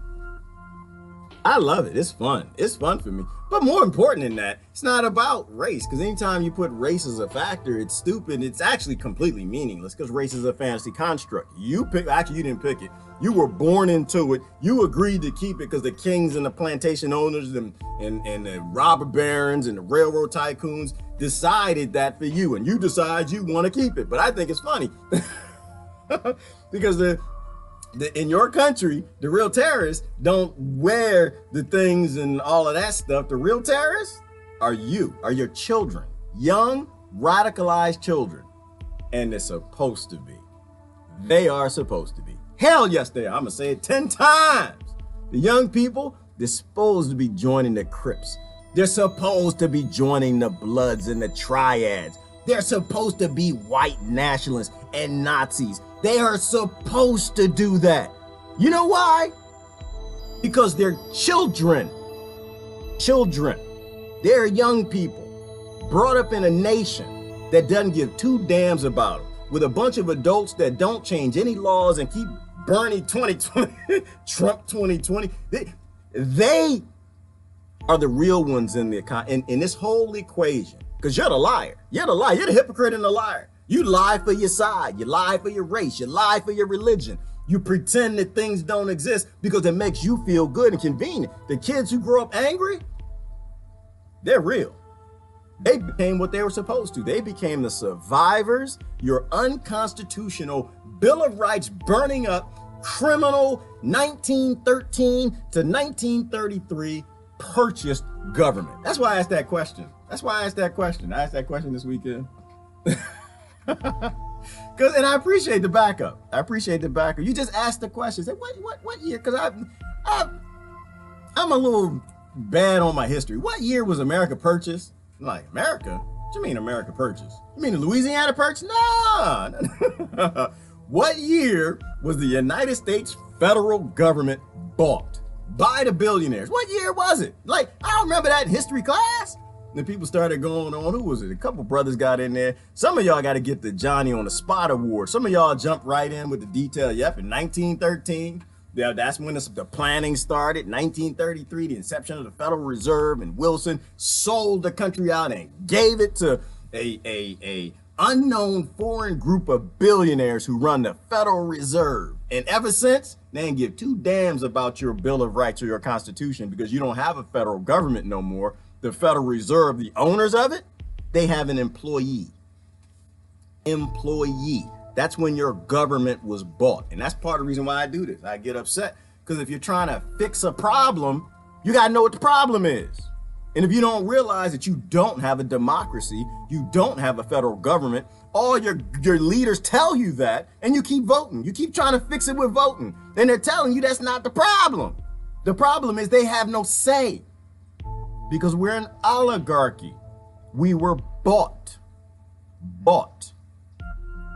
S1: I love it. It's fun. It's fun for me. But more important than that, it's not about race. Because anytime you put race as a factor, it's stupid. It's actually completely meaningless because race is a fantasy construct. You pick, actually, you didn't pick it. You were born into it. You agreed to keep it because the kings and the plantation owners and the robber barons and the railroad tycoons decided that for you, and you decide you want to keep it. But I think it's funny because in your country, the real terrorists don't wear the things and all of that stuff. The real terrorists are your children, young, radicalized children. And they're supposed to be. They are supposed to be. Hell yes, they are. I'm going to say it 10 times. The young people, they're supposed to be joining the Crips. They're supposed to be joining the Bloods and the Triads. They're supposed to be white nationalists and Nazis. They are supposed to do that. You know why? Because they're children. Children. They're young people brought up in a nation that doesn't give two damns about them, with a bunch of adults that don't change any laws and keep Bernie 2020, Trump 2020. They are the real ones in this whole equation. Because you're the liar. You're the liar. You're the hypocrite and the liar. You lie for your side. You lie for your race. You lie for your religion. You pretend that things don't exist because it makes you feel good and convenient. The kids who grow up angry, they're real. They became what they were supposed to. They became the survivors, your unconstitutional Bill of Rights burning up, criminal 1913 to 1933 purchased government. That's why I asked that question. That's why I asked that question. I asked that question this weekend. And I appreciate the backup. I appreciate the backup. You just asked the question. Say, what year? Because I'm a little bad on my history. What year was America purchased? I'm like, America? What you mean America purchased? You mean the Louisiana Purchase? No. What year was the United States federal government bought by the billionaires? What year was it? Like, I don't remember that in history class. Then people started going on. Who was it? A couple brothers got in there. Some of y'all got to get the Johnny on the Spot award. Some of y'all jumped right in with the detail. Yep, in 1913. Yeah, that's when the planning started. 1933, the inception of the Federal Reserve, and Wilson sold the country out and gave it to a unknown foreign group of billionaires who run the Federal Reserve. And ever since, they ain't give two damns about your Bill of Rights or your Constitution, because you don't have a federal government no more. The Federal Reserve, the owners of it, they have an employee. That's when your government was bought. And that's part of the reason why I do this. I get upset because if you're trying to fix a problem, you got to know what the problem is. And if you don't realize that you don't have a democracy, you don't have a federal government, all your leaders tell you that, and you keep voting. You keep trying to fix it with voting. And they're telling you that's not the problem. The problem is they have no say. Because we're an oligarchy. We were bought.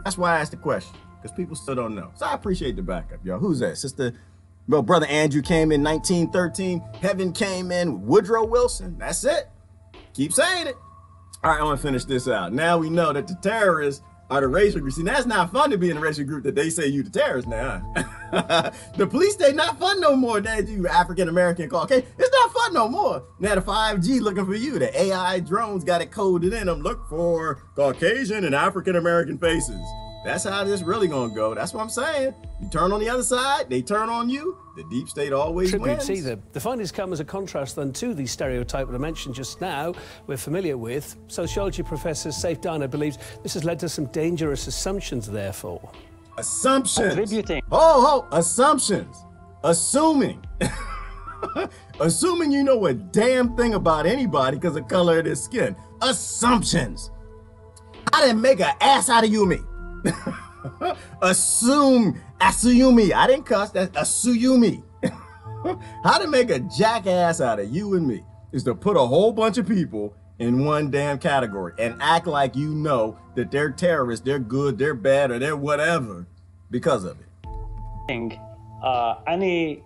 S1: That's why I asked the question, because people still don't know. So I appreciate the backup, y'all. Who's that? Sister, well, Brother Andrew came in 1913. Heaven came in Woodrow Wilson. That's it. Keep saying it. All right, I want to finish this out. Now we know that the terrorists are the racial group. See, that's not fun to be in a racial group that they say you the terrorist now. The police, they not fun no more. They you African American Caucasian. It's not fun no more. Now the 5G looking for you. The AI drones got it coded in them. Look for Caucasian and African American faces. That's how this really gonna go. That's what I'm saying. You turn on the other side, they turn on you. The deep state always wins.
S4: See, the findings come as a contrast then to the stereotype that I mentioned just now, we're familiar with. Sociology professor Saif Dana believes this has led to some dangerous assumptions, therefore.
S1: Assumptions.
S5: Attributing.
S1: Assumptions. Assuming. Assuming you know a damn thing about anybody because of the color of their skin. Assumptions. I didn't make an ass out of you, me. Assume me. I didn't cuss. That's assume me. How to make a jackass out of you and me is to put a whole bunch of people in one damn category and act like you know that they're terrorists, they're good, they're bad, or they're whatever because of it.
S5: Any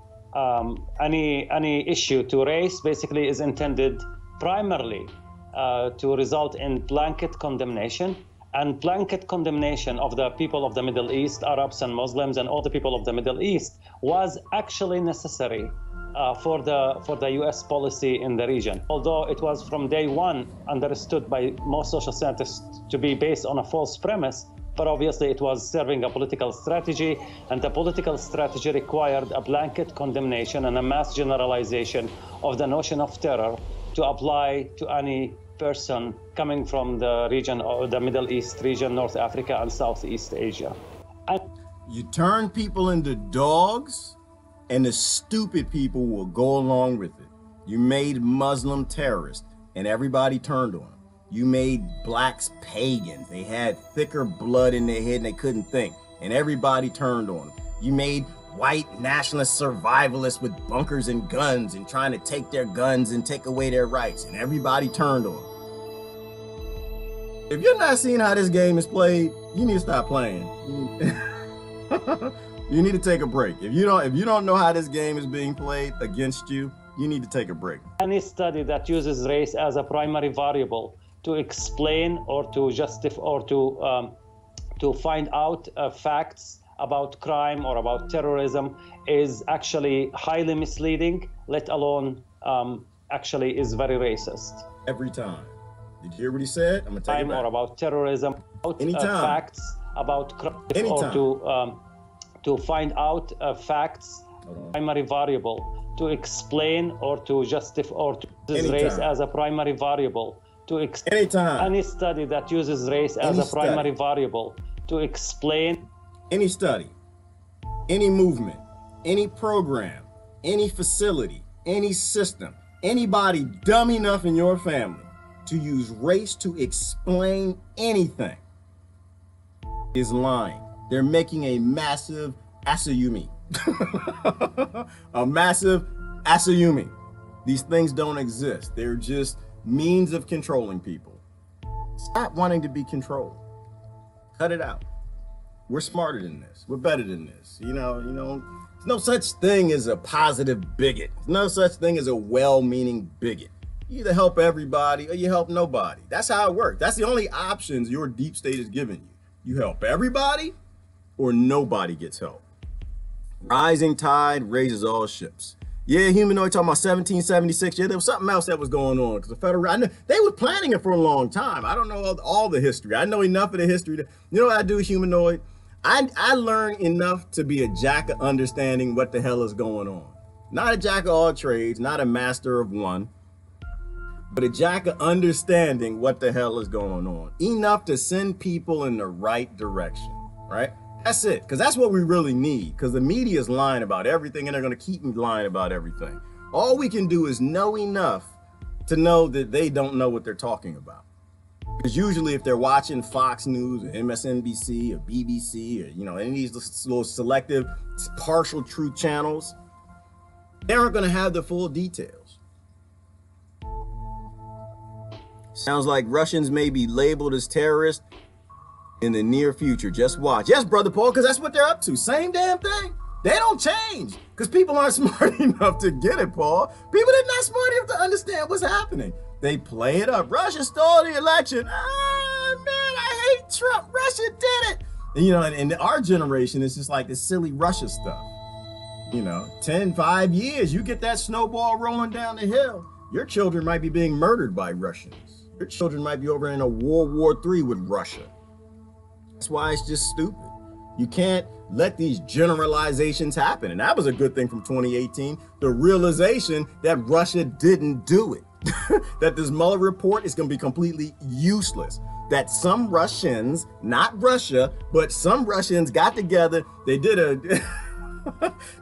S5: issue to race basically is intended primarily to result in blanket condemnation. And blanket condemnation of the people of the Middle East, Arabs and Muslims and all the people of the Middle East was actually necessary for the US policy in the region. Although it was from day one understood by most social scientists to be based on a false premise, but obviously it was serving a political strategy, and the political strategy required a blanket condemnation and a mass generalization of the notion of terror to apply to any person coming from the region or the Middle East region, North Africa and Southeast Asia.
S1: You turn people into dogs and the stupid people will go along with it. You made Muslim terrorists and everybody turned on them. You made blacks pagans. They had thicker blood in their head and they couldn't think, and everybody turned on them. You made white nationalist survivalists with bunkers and guns and trying to take their guns and take away their rights, and everybody turned on them. If you're not seeing how this game is played, you need to stop playing. You need to take a break. If you don't know how this game is being played against you, you need to take a break.
S5: Any study that uses race as a primary variable to explain or to justify or to find out facts about crime or about terrorism is actually highly misleading, let alone actually is very racist.
S1: Every time. Did you hear what he said? I'm gonna tell you
S5: or about terrorism, facts about crime, or to find out facts, primary variable to explain or to justify or to use race as a primary variable to any study that uses race as a primary variable to explain
S1: any study, any movement, any program, any facility, any system, anybody dumb enough in your family to use race to explain anything is lying. They're making a massive assume. A massive assume. These things don't exist. They're just means of controlling people. Stop wanting to be controlled. Cut it out. We're smarter than this. We're better than this. You know, there's no such thing as a positive bigot. There's no such thing as a well-meaning bigot. You either help everybody or you help nobody. That's how it works. That's the only options your deep state is giving you. You help everybody or nobody gets help. Rising tide raises all ships. Yeah, humanoid talking about 1776. Yeah, there was something else that was going on because the federal, I know, they were planning it for a long time. I don't know all the history. I know enough of the history. You know what I do, humanoid? I learn enough to be a jack of understanding what the hell is going on. Not a jack of all trades, not a master of one, but a jack of understanding what the hell is going on. Enough to send people in the right direction, right? That's it, because that's what we really need, because the media is lying about everything, and they're going to keep lying about everything. All we can do is know enough to know that they don't know what they're talking about. Because usually if they're watching Fox News or MSNBC or BBC or, you know, any of these little selective, partial truth channels, they aren't going to have the full details. Sounds like Russians may be labeled as terrorists in the near future. Just watch. Yes, Brother Paul, because that's what they're up to. Same damn thing. They don't change because people aren't smart enough to get it, Paul. People are not smart enough to understand what's happening. They play it up. Russia stole the election. Ah, man, I hate Trump. Russia did it. And, you know, in our generation, it's just like this silly Russia stuff. You know, 5 years, you get that snowball rolling down the hill. Your children might be being murdered by Russians. Your children might be over in a World War III with Russia. That's why it's just stupid. You can't let these generalizations happen. And that was a good thing from 2018. The realization that Russia didn't do it. That this Mueller report is going to be completely useless. That some Russians, not Russia, but some Russians got together. They did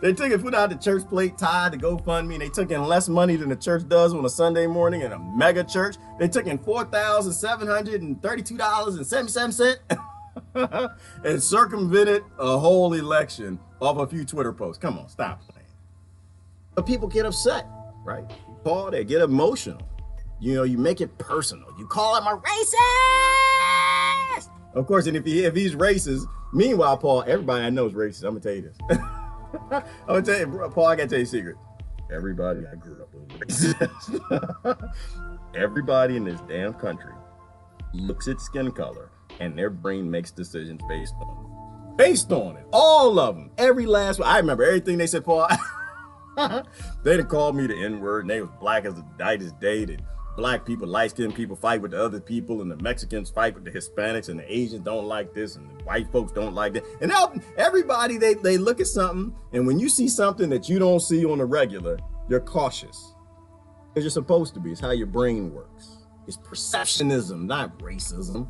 S1: they took it, put out the church plate tithe to GoFundMe, and they took in less money than the church does on a Sunday morning in a mega church. They took in $4,732.77 and circumvented a whole election off a few Twitter posts. Come on, stop playing. But people get upset, right? Paul, they get emotional. You know, you make it personal. You call him a racist. Of course, and if he's racist, meanwhile, Paul, everybody I know is racist. I'm gonna tell you this. I'm gonna tell you, Paul, I gotta tell you a secret. Everybody I grew up with racist. Everybody in this damn country looks at skin color and their brain makes decisions based on it. Based on it. All of them. Every last one. I remember everything they said, Paul. They done called me the N-word, and they was black as the night is day. That black people, light-skinned people fight with the other people, and the Mexicans fight with the Hispanics, and the Asians don't like this, and the white folks don't like that. And now everybody, they look at something, and when you see something that you don't see on the regular, you're cautious. Because you're supposed to be. It's how your brain works. It's perceptionism, not racism.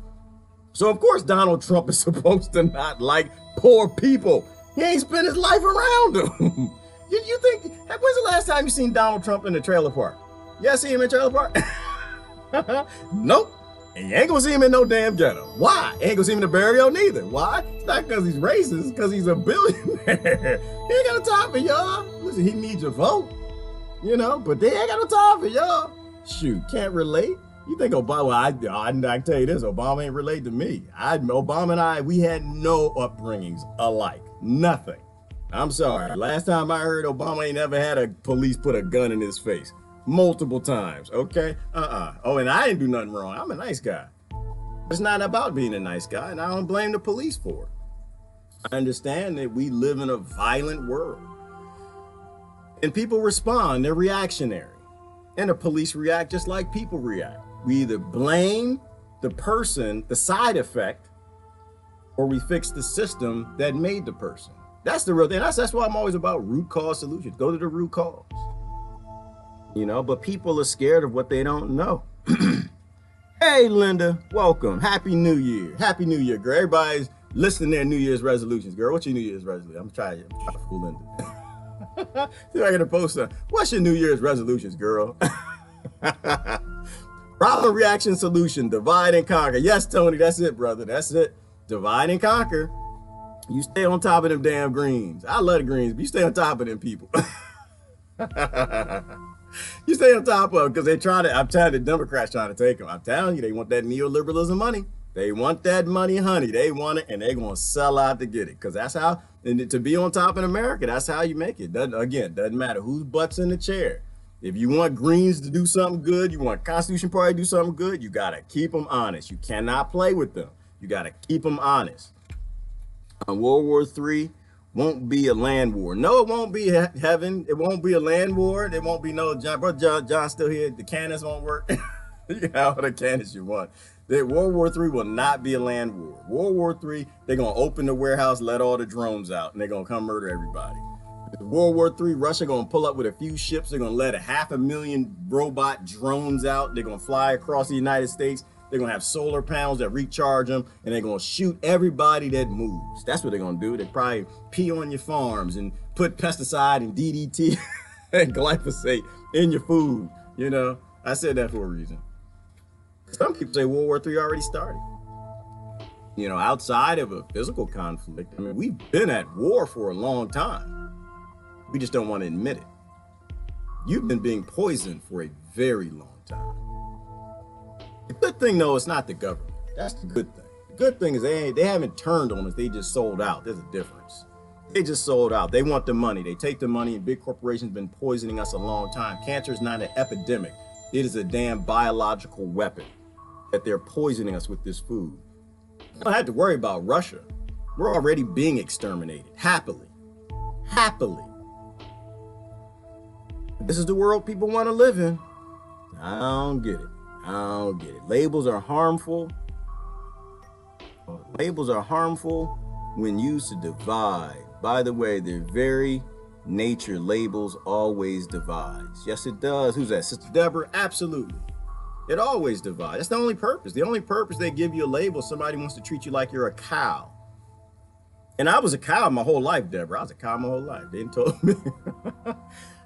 S1: So of course Donald Trump is supposed to not like poor people. He ain't spent his life around them. You think, when's the last time you seen Donald Trump in the trailer park? Yeah, see him in trailer park? Nope. And you ain't gonna see him in no damn ghetto. Why? Ain't gonna see him in the burial neither. Why? It's not because he's racist, it's because he's a billionaire. He ain't got no time for y'all. Listen, he needs your vote, you know, but they ain't got no time for y'all. Shoot, can't relate. You think Obama, well, I can tell you this, Obama ain't relate to me. Obama and I, we had no upbringings alike, nothing. I'm sorry. Last time I heard, Obama ain't never had a police put a gun in his face. Multiple times, okay? Oh, and I didn't do nothing wrong. I'm a nice guy. It's not about being a nice guy, and I don't blame the police for it. I understand that we live in a violent world. And people respond, they're reactionary. And the police react just like people react. We either blame the person, the side effect, or we fix the system that made the person. That's the real thing. That's why I'm always about root cause solutions. Go to the root cause. You know, but people are scared of what they don't know. Hey, Linda, welcome. Happy New Year. Happy New Year, girl. Everybody's listing their New Year's resolutions, girl. What's your New Year's resolution? I'm trying to fool Linda. See if I can post some. What's your New Year's resolutions, girl? Problem, reaction, solution. Divide and conquer. Yes, Tony, that's it, brother. That's it. Divide and conquer. You stay on top of them damn greens. I love the greens, but you stay on top of them people. You stay on top of it because they try to, I'm telling you, the Democrats trying to take them. I'm telling you, they want that neoliberalism money. They want that money, honey. They want it, and they're going to sell out to get it, because that's how, and to be on top in America, that's how you make it. Doesn't matter whose butt's in the chair. If you want Greens to do something good, you want Constitution Party to do something good, you got to keep them honest. You cannot play with them. You got to keep them honest. World War III won't be a land war. No, it won't be heaven. It won't be a land war. There won't be no John's still here. The cannons won't work. You have all the cannons you want. World War III will not be a land war. World War III, they're going to open the warehouse, let all the drones out, and they're going to come murder everybody. World War III, Russia going to pull up with a few ships. They're going to let 500,000 robot drones out. They're going to fly across the United States. They're going to have solar panels that recharge them, and they're going to shoot everybody that moves. That's what they're going to do. They probably pee on your farms and put pesticide and DDT and glyphosate in your food. You know, I said that for a reason. Some people say World War III already started. You know, outside of a physical conflict, I mean, we've been at war for a long time. We just don't want to admit it. You've been being poisoned for a very long time. The good thing, though, it's not the government. That's the good thing. The good thing is they haven't turned on us. They just sold out. There's a difference. They just sold out. They want the money. They take the money, and big corporations been poisoning us a long time. Cancer is not an epidemic. It is a damn biological weapon that they're poisoning us with this food. I don't have to worry about Russia. We're already being exterminated, happily. Happily. This is the world people want to live in. I don't get it. I don't get it. Labels are harmful. Labels are harmful when used to divide. By the way, their very nature, labels always divides. Yes, it does. Who's that? Sister Deborah? Absolutely. It always divides. That's the only purpose. The only purpose they give you a label, somebody wants to treat you like you're a cow. And I was a cow my whole life, Deborah. I was a cow my whole life. They told me.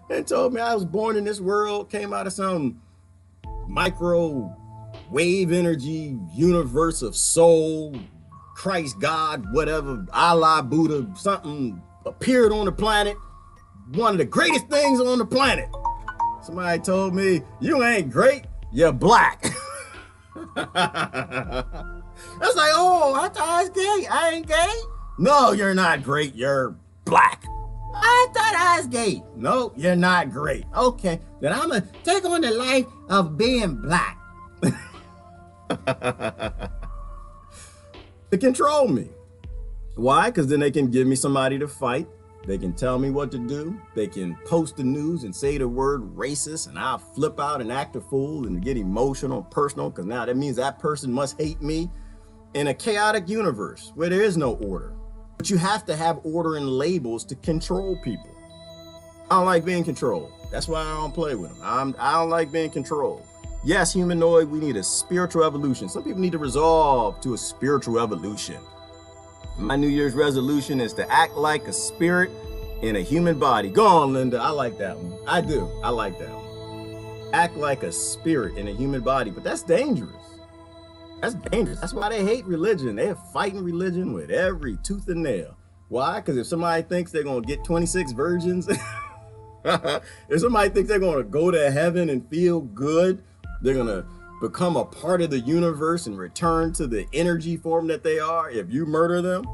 S1: They told me I was born in this world, came out of some microwave energy universe of soul, Christ, God, whatever, Allah, Buddha, something appeared on the planet. One of the greatest things on the planet. Somebody told me, you ain't great, you're black. That's like, oh, I thought I was gay. I ain't gay. No, you're not great, you're black. I thought I was gay. No, you're not great. Okay, then I'm gonna take on the life of being black. To control me. Why? Because then they can give me somebody to fight. They can tell me what to do. They can post the news and say the word racist, and I'll flip out and act a fool and get emotional, personal, because now that means that person must hate me. In a chaotic universe where there is no order. But you have to have order and labels to control people. I don't like being controlled. That's why I don't play with them. I don't like being controlled. Yes, humanoid, we need a spiritual evolution. Some people need to resolve to a spiritual evolution. My New Year's resolution is to act like a spirit in a human body. Go on, Linda. I like that one. I do. I like that one. Act like a spirit in a human body, but that's dangerous. That's dangerous. That's why they hate religion. They're fighting religion with every tooth and nail. Why? Because if somebody thinks they're going to get 26 virgins, if somebody thinks they're going to go to heaven and feel good, they're going to become a part of the universe and return to the energy form that they are. If you murder them,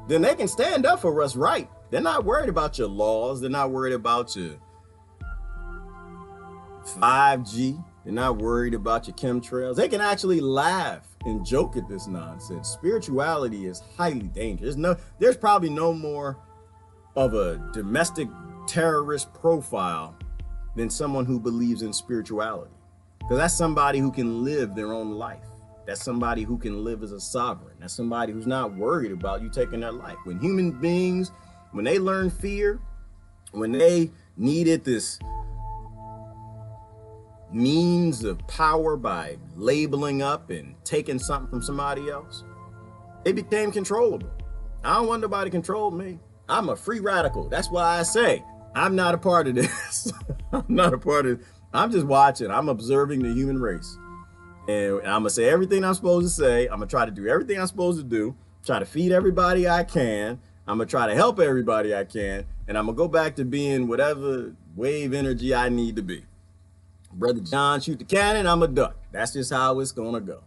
S1: then they can stand up for what's right. They're not worried about your laws. They're not worried about your 5G. They're not worried about your chemtrails. They can actually laugh and joke at this nonsense. Spirituality is highly dangerous. There's probably no more of a domestic terrorist profile than someone who believes in spirituality. Because that's somebody who can live their own life. That's somebody who can live as a sovereign. That's somebody who's not worried about you taking their life. When human beings, when they learn fear, when they needed this means of power by labeling up and taking something from somebody else, they became controllable. I don't want nobody to control me. I'm a free radical. That's why I say I'm not a part of this. I'm not a part of it. I'm just watching. I'm observing the human race. And I'm going to say everything I'm supposed to say. I'm going to try to do everything I'm supposed to do. Try to feed everybody I can. I'm gonna try to help everybody I can, and I'm gonna go back to being whatever wave energy I need to be. Brother John shoot the cannon, I'm a duck. That's just how it's gonna go.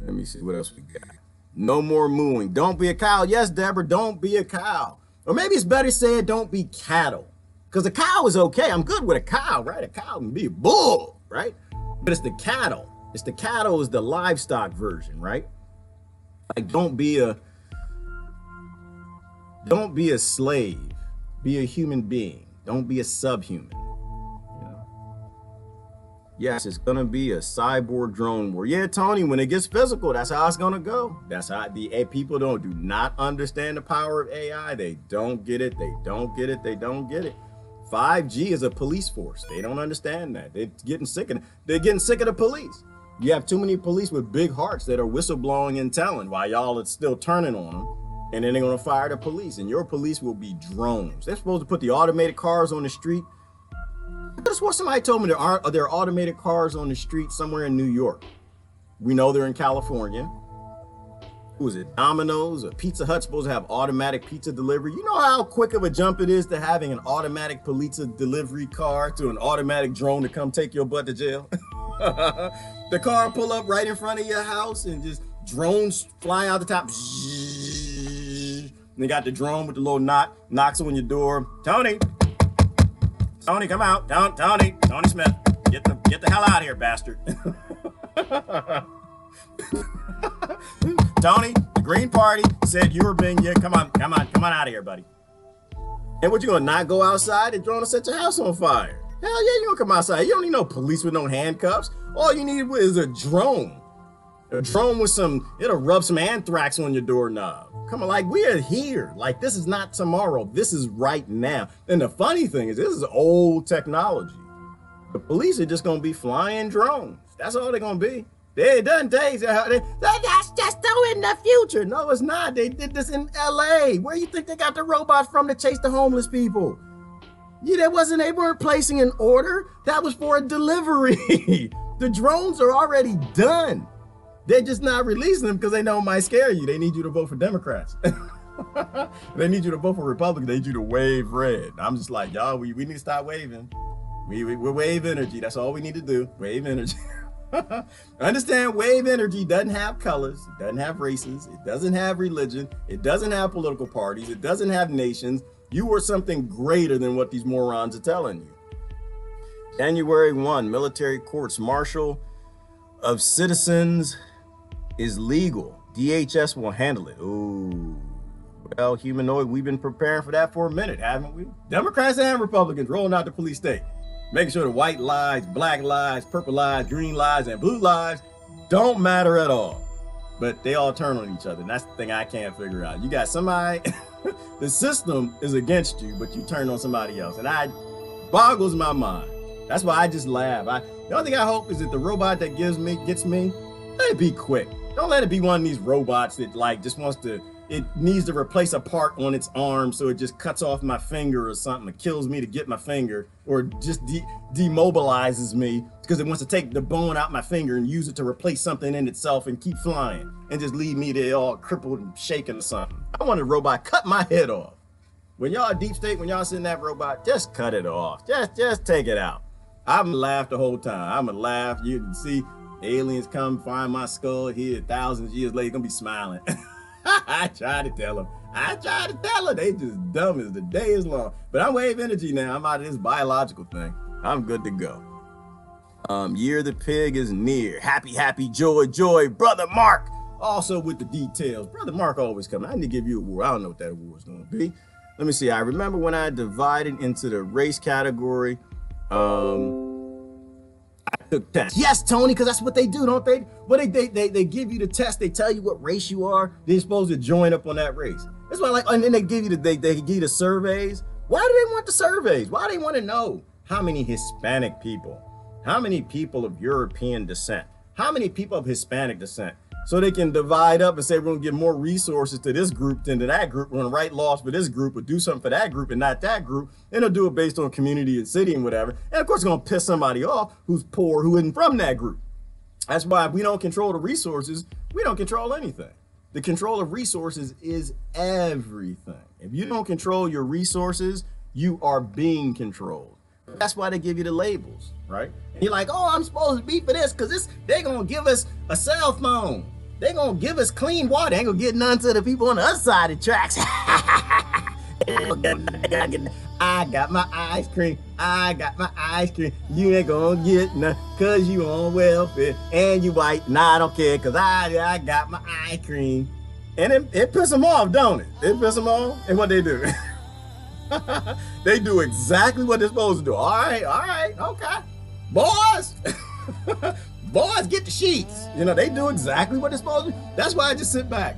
S1: Let me see what else we got. No more mooing. Don't be a cow. Yes, Deborah, don't be a cow. Or maybe it's better said, don't be cattle. Because a cow is okay. I'm good with a cow, right? A cow can be a bull, right? But it's the cattle. It's the cattle is the livestock version, right? Like don't be a slave. Be a human being. Don't be a subhuman. Yes, it's gonna be a cyborg drone war. Yeah, Tony, when it gets physical, that's how it's gonna go. That's how the people do not understand the power of AI. They don't get it. They don't get it. They don't get it. 5G is a police force. They don't understand that. They're getting sick of the police. You have too many police with big hearts that are whistleblowing and telling while y'all are still turning on them. And then they're gonna fire the police, and your police will be drones. They're supposed to put the automated cars on the street. That's what somebody told me. There are automated cars on the street somewhere in New York. We know they're in California. Who is it? Domino's or Pizza Hut supposed to have automatic pizza delivery. You know how quick of a jump it is to having an automatic pizza delivery car to an automatic drone to come take your butt to jail? The car pull up right in front of your house and just drones flying out the top. And they got the drone with the little knocks on your door. Tony, come out. Tony Smith, get the hell out of here, bastard. Tony, the Green Party said you were being, come on out of here, buddy. And what, you gonna not go outside and drone to set your house on fire? Hell yeah, you gonna come outside. You don't need no police with no handcuffs. All you need is a drone. A drone with it'll rub some anthrax on your doorknob. Come on, like we are here. Like this is not tomorrow. This is right now. And the funny thing is this is old technology. The police are just gonna be flying drones. That's all they're gonna be. It doesn't take, that's just so in the future. No, it's not. They did this in LA. Where you think they got the robots from to chase the homeless people? Yeah, they weren't placing an order. That was for a delivery. The drones are already done. They're just not releasing them because they know it might scare you. They need you to vote for Democrats. They need you to vote for Republicans. They need you to wave red. I'm just like, y'all, we need to stop waving. We're wave energy. That's all we need to do. Wave energy. Understand, wave energy doesn't have colors. It doesn't have races. It doesn't have religion. It doesn't have political parties. It doesn't have nations. You are something greater than what these morons are telling you. January 1, military courts martial of citizens is legal. DHS will handle it. Ooh. Well, humanoid, we've been preparing for that for a minute, haven't we? Democrats and Republicans rolling out the police state. Making sure the white lives, black lives, purple lives, green lives, and blue lives don't matter at all. But they all turn on each other. And that's the thing I can't figure out. You got somebody, the system is against you, but you turn on somebody else. And it boggles my mind. That's why I just laugh. The only thing I hope is that the robot that gets me, let it be quick. Don't let it be one of these robots that like just it needs to replace a part on its arm, so it just cuts off my finger or something. It kills me to get my finger, or just demobilizes me because it wants to take the bone out my finger and use it to replace something in itself and keep flying and just leave me there all crippled and shaking or something. I want a robot cut my head off. When y'all deep state, when y'all send that robot, just cut it off. Just take it out. I'm gonna laugh the whole time. I'm gonna laugh. You can see aliens come find my skull here thousands of years later, gonna be smiling. I tried to tell them. They just dumb as the day is long. But I'm wave energy now. I'm out of this biological thing. I'm good to go. Year of the pig is near. Happy, joy. Brother Mark, also with the details. Brother Mark always coming. I need to give you a award. I don't know what that award is going to be. Let me see. I remember when I divided into the race category. I took tests. Yes, Tony, because that's what they do, don't they? Well, they give you the test. They tell you what race you are. They're supposed to join up on that race. That's why, and then they give you they give you the surveys. Why do they want the surveys? Why do they want to know how many Hispanic people, how many people of European descent, how many people of Hispanic descent, so they can divide up and say we're gonna give more resources to this group than to that group. We're gonna write laws for this group, or do something for that group and not that group. And they'll do it based on community and city and whatever. And of course, it's gonna piss somebody off who's poor, who isn't from that group. That's why if we don't control the resources, we don't control anything. The control of resources is everything. If you don't control your resources, you are being controlled. That's why they give you the labels, right? And you're like, oh, I'm supposed to be for this because they're going to give us a cell phone. They're going to give us clean water. They ain't going to get none to the people on the other side of the tracks. I got my ice cream. I got my ice cream. You ain't going to get none because you on welfare and you white. Nah, I don't care because I got my ice cream. And it pisses them off, don't it? It pisses them off. And what they do? They do exactly what they're supposed to do. All right, okay. Boys, boys, get the sheets. You know, they do exactly what they're supposed to do. That's why I just sit back.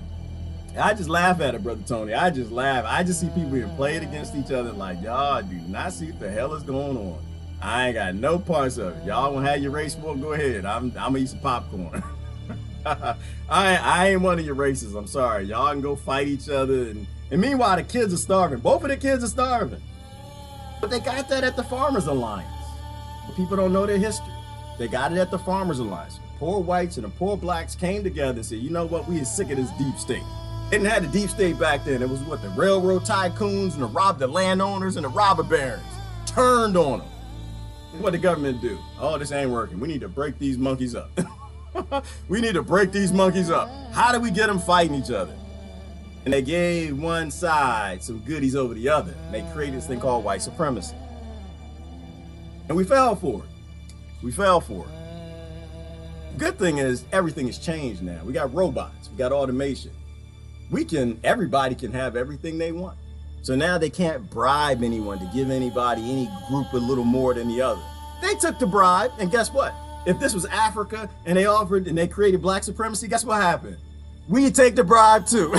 S1: I just laugh at it, Brother Tony. I just laugh. I just see people being played against each other like, y'all do not see what the hell is going on. I ain't got no parts of it. Y'all want to have your race war? Go ahead. I'm going to eat some popcorn. I ain't one of your races. I'm sorry. Y'all can go fight each other. And meanwhile, the kids are starving. Both of the kids are starving. But they got that at the Farmers Alliance. People don't know their history. They got it at the Farmers Alliance. Poor whites and the poor blacks came together and said, you know what? We are sick of this deep state. They didn't have the deep state back then. It was what the railroad tycoons and the landowners and the robber barons turned on them. What the government do? Oh, this ain't working. We need to break these monkeys up. We need to break these monkeys up. How do we get them fighting each other? And they gave one side some goodies over the other. And they created this thing called white supremacy. And we fell for it. We fell for it. The good thing is everything has changed now. We got robots. We got automation. Everybody can have everything they want. So now they can't bribe anyone to give anybody, any group a little more than the other. They took the bribe, and guess what? If this was Africa and they offered and they created black supremacy, guess what happened? We take the bribe too.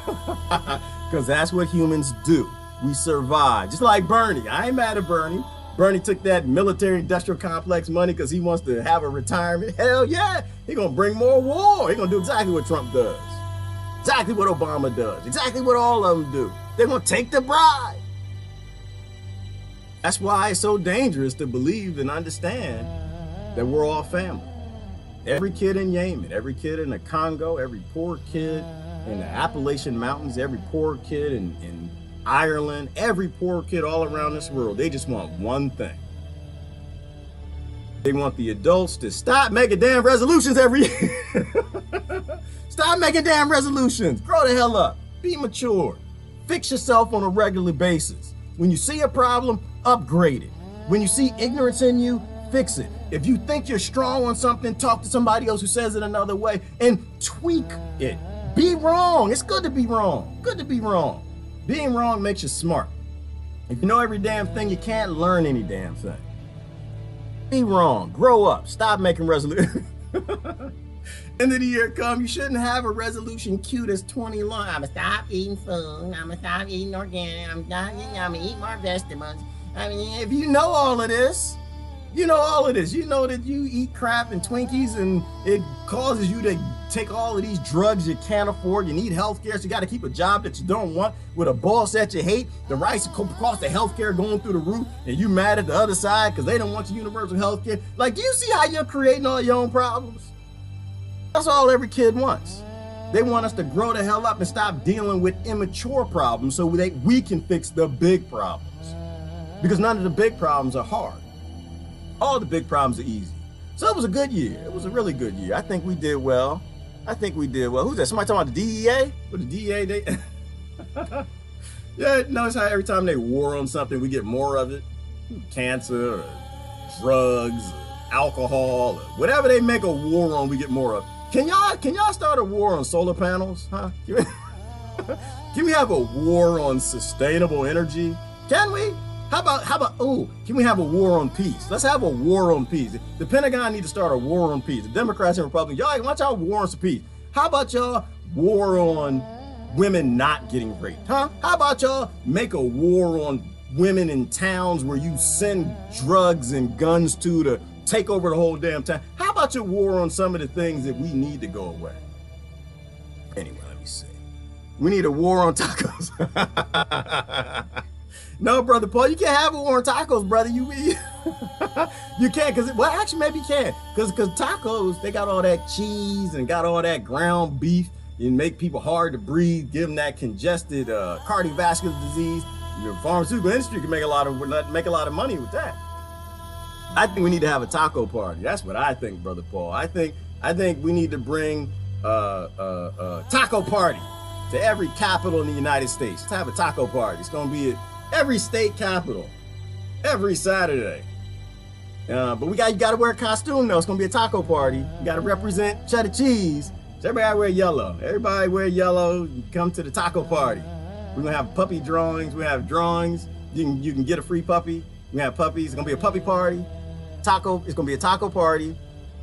S1: Because that's what humans do. We survive. Just like Bernie. I ain't mad at Bernie. Bernie took that military industrial complex money because he wants to have a retirement. Hell yeah. He's going to bring more war. He's going to do exactly what Trump does. Exactly what Obama does. Exactly what all of them do. They're going to take the bribe. That's why it's so dangerous to believe and understand that we're all family. Every kid in Yemen, every kid in the Congo, every poor kid in the Appalachian Mountains, every poor kid in Ireland, every poor kid all around this world, they just want one thing. They want the adults to stop making damn resolutions every year. Stop making damn resolutions. Grow the hell up. Be mature. Fix yourself on a regular basis. When you see a problem, upgrade it. When you see ignorance in you, fix it. If you think you're strong on something, talk to somebody else who says it another way and tweak it. Be wrong. It's good to be wrong. Good to be wrong. Being wrong makes you smart. If you know every damn thing, you can't learn any damn thing. Be wrong. Grow up. Stop making resolutions. End of the year come, you shouldn't have a resolution cute as 20 long. I'm gonna stop eating food. I'm gonna stop eating organic. I'm gonna eat more vegetables. I mean, if you know all of this, you know all of this. You know that you eat crap and Twinkies and it causes you to take all of these drugs you can't afford. You need health care, so you got to keep a job that you don't want with a boss that you hate. The rights cost of health care going through the roof, and you mad at the other side because they don't want your universal health care. Like, do you see how you're creating all your own problems? That's all every kid wants. They want us to grow the hell up and stop dealing with immature problems so we can fix the big problems. Because none of the big problems are hard. All the big problems are easy. So it was a good year. It was a really good year. I think we did well. Who's that? Somebody talking about the DEA? What the DEA? Yeah, notice how every time they war on something, we get more of it. Cancer, or drugs, or alcohol, or whatever they make a war on, we get more of. Can y'all start a war on solar panels? Huh? Can we have a war on sustainable energy? Can we? How about, can we have a war on peace? Let's have a war on peace. The Pentagon need to start a war on peace. The Democrats and Republicans, y'all, watch out, war on some peace. How about y'all war on women not getting raped, huh? How about y'all make a war on women in towns where you send drugs and guns to take over the whole damn town? How about your war on some of the things that we need to go away? Anyway, let me see. We need a war on tacos. No, Brother Paul, you can't have a war on tacos, brother. You can't, well, actually, maybe you can. Because tacos, they got all that cheese and got all that ground beef. You make people hard to breathe, give them that congested cardiovascular disease. Your pharmaceutical industry can make a lot of money with that. I think we need to have a taco party. That's what I think, Brother Paul. I think we need to bring a taco party to every capital in the United States. Let's have a taco party. It's going to be at every state capital every Saturday. But you got to wear a costume though. It's going to be a taco party. You got to represent cheddar cheese. So everybody wear yellow. Everybody wear yellow. Come to the taco party. We're going to have puppy drawings. We have drawings. You can get a free puppy. We have puppies. It's going to be a puppy party. It's going to be a taco party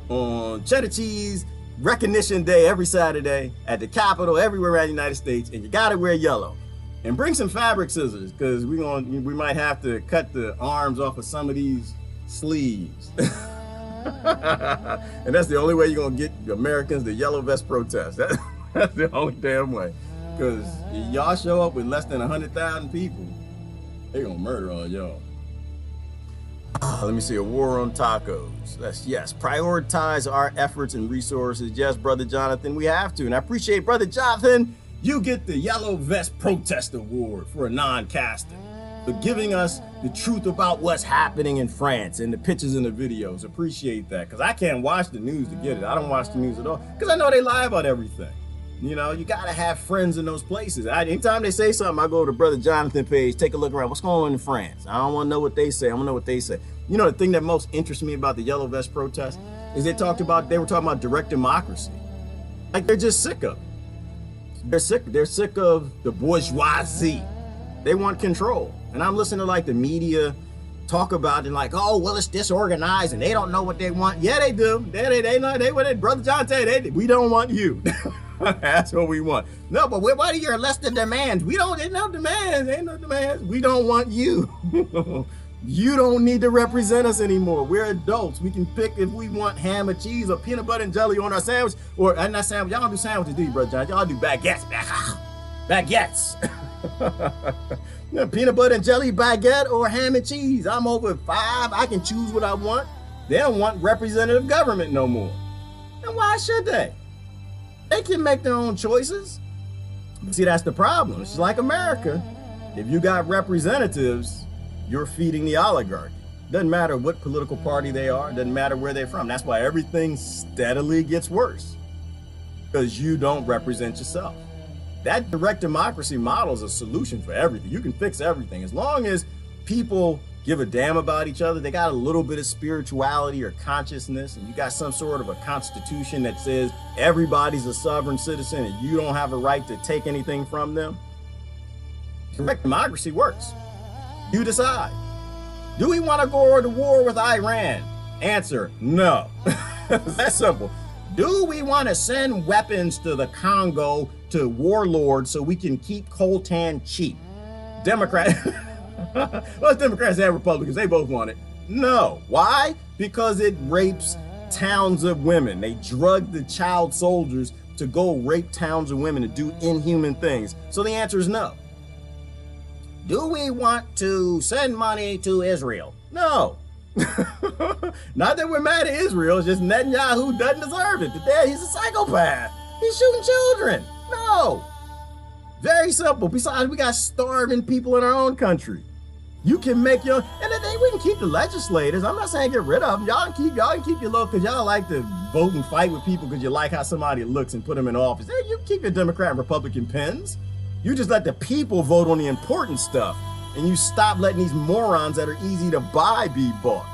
S1: on cheddar cheese recognition day every Saturday at the Capitol, everywhere around the United States, and you gotta wear yellow. And bring some fabric scissors, because we might have to cut the arms off of some of these sleeves. And that's the only way you're gonna get Americans to yellow vest protest. That's the only damn way. Because y'all show up with less than 100,000 people, they're gonna murder all y'all. Let me see, a war on tacos. Yes, prioritize our efforts and resources. Yes, Brother Jonathan, we have to. And I appreciate, Brother Jonathan, you get the Yellow Vest Protest Award for a non-caster, for giving us the truth about what's happening in France and the pictures and the videos. Appreciate that, because I can't watch the news to get it. I don't watch the news at all, because I know they lie about everything. You know, you gotta have friends in those places. Anytime they say something, I go to Brother Jonathan page, take a look around. What's going on in France? I don't want to know what they say. I want to know what they say. You know, the thing that most interests me about the Yellow Vest protest is they were talking about direct democracy. Like, they're just sick of it. They're sick of the bourgeoisie. They want control. And I'm listening to like the media talk about it like, oh, well, it's disorganized and they don't know what they want. Yeah, they do. They know Brother Jonathan, we don't want you. That's what we want. No, but what are your less than demands? Ain't no demands. We don't want you. You don't need to represent us anymore. We're adults. We can pick if we want ham and cheese or peanut butter and jelly on our sandwich, or not sandwich. Y'all don't do sandwiches, do you, Brother John? Y'all do baguettes. Baguettes. Peanut butter and jelly baguette or ham and cheese. I'm over 5. I can choose what I want. They don't want representative government no more. And why should they? They can make their own choices. See, that's the problem. It's like America. If you got representatives, you're feeding the oligarchy. Doesn't matter what political party they are. Doesn't matter where they're from. That's why everything steadily gets worse. Because you don't represent yourself. That direct democracy model is a solution for everything. You can fix everything. As long as people give a damn about each other, they got a little bit of spirituality or consciousness, and you got some sort of a constitution that says everybody's a sovereign citizen and you don't have a right to take anything from them. Direct democracy works. You decide. Do we want to go to war with Iran? Answer, no. That's simple. Do we want to send weapons to the Congo to warlords so we can keep coltan cheap? Democrat. Well, it's Democrats and Republicans. They both want it. No. Why? Because it rapes towns of women. They drug the child soldiers to go rape towns of women and do inhuman things. So the answer is no. Do we want to send money to Israel? No. Not that we're mad at Israel, it's just Netanyahu doesn't deserve it. He's a psychopath. He's shooting children. No. Very simple. Besides, we got starving people in our own country. You can make your, and we can keep the legislators. I'm not saying get rid of them. Y'all can keep your little, because y'all like to vote and fight with people because you like how somebody looks and put them in office. You keep your Democrat and Republican pens. You just let the people vote on the important stuff, and you stop letting these morons that are easy to buy be bought.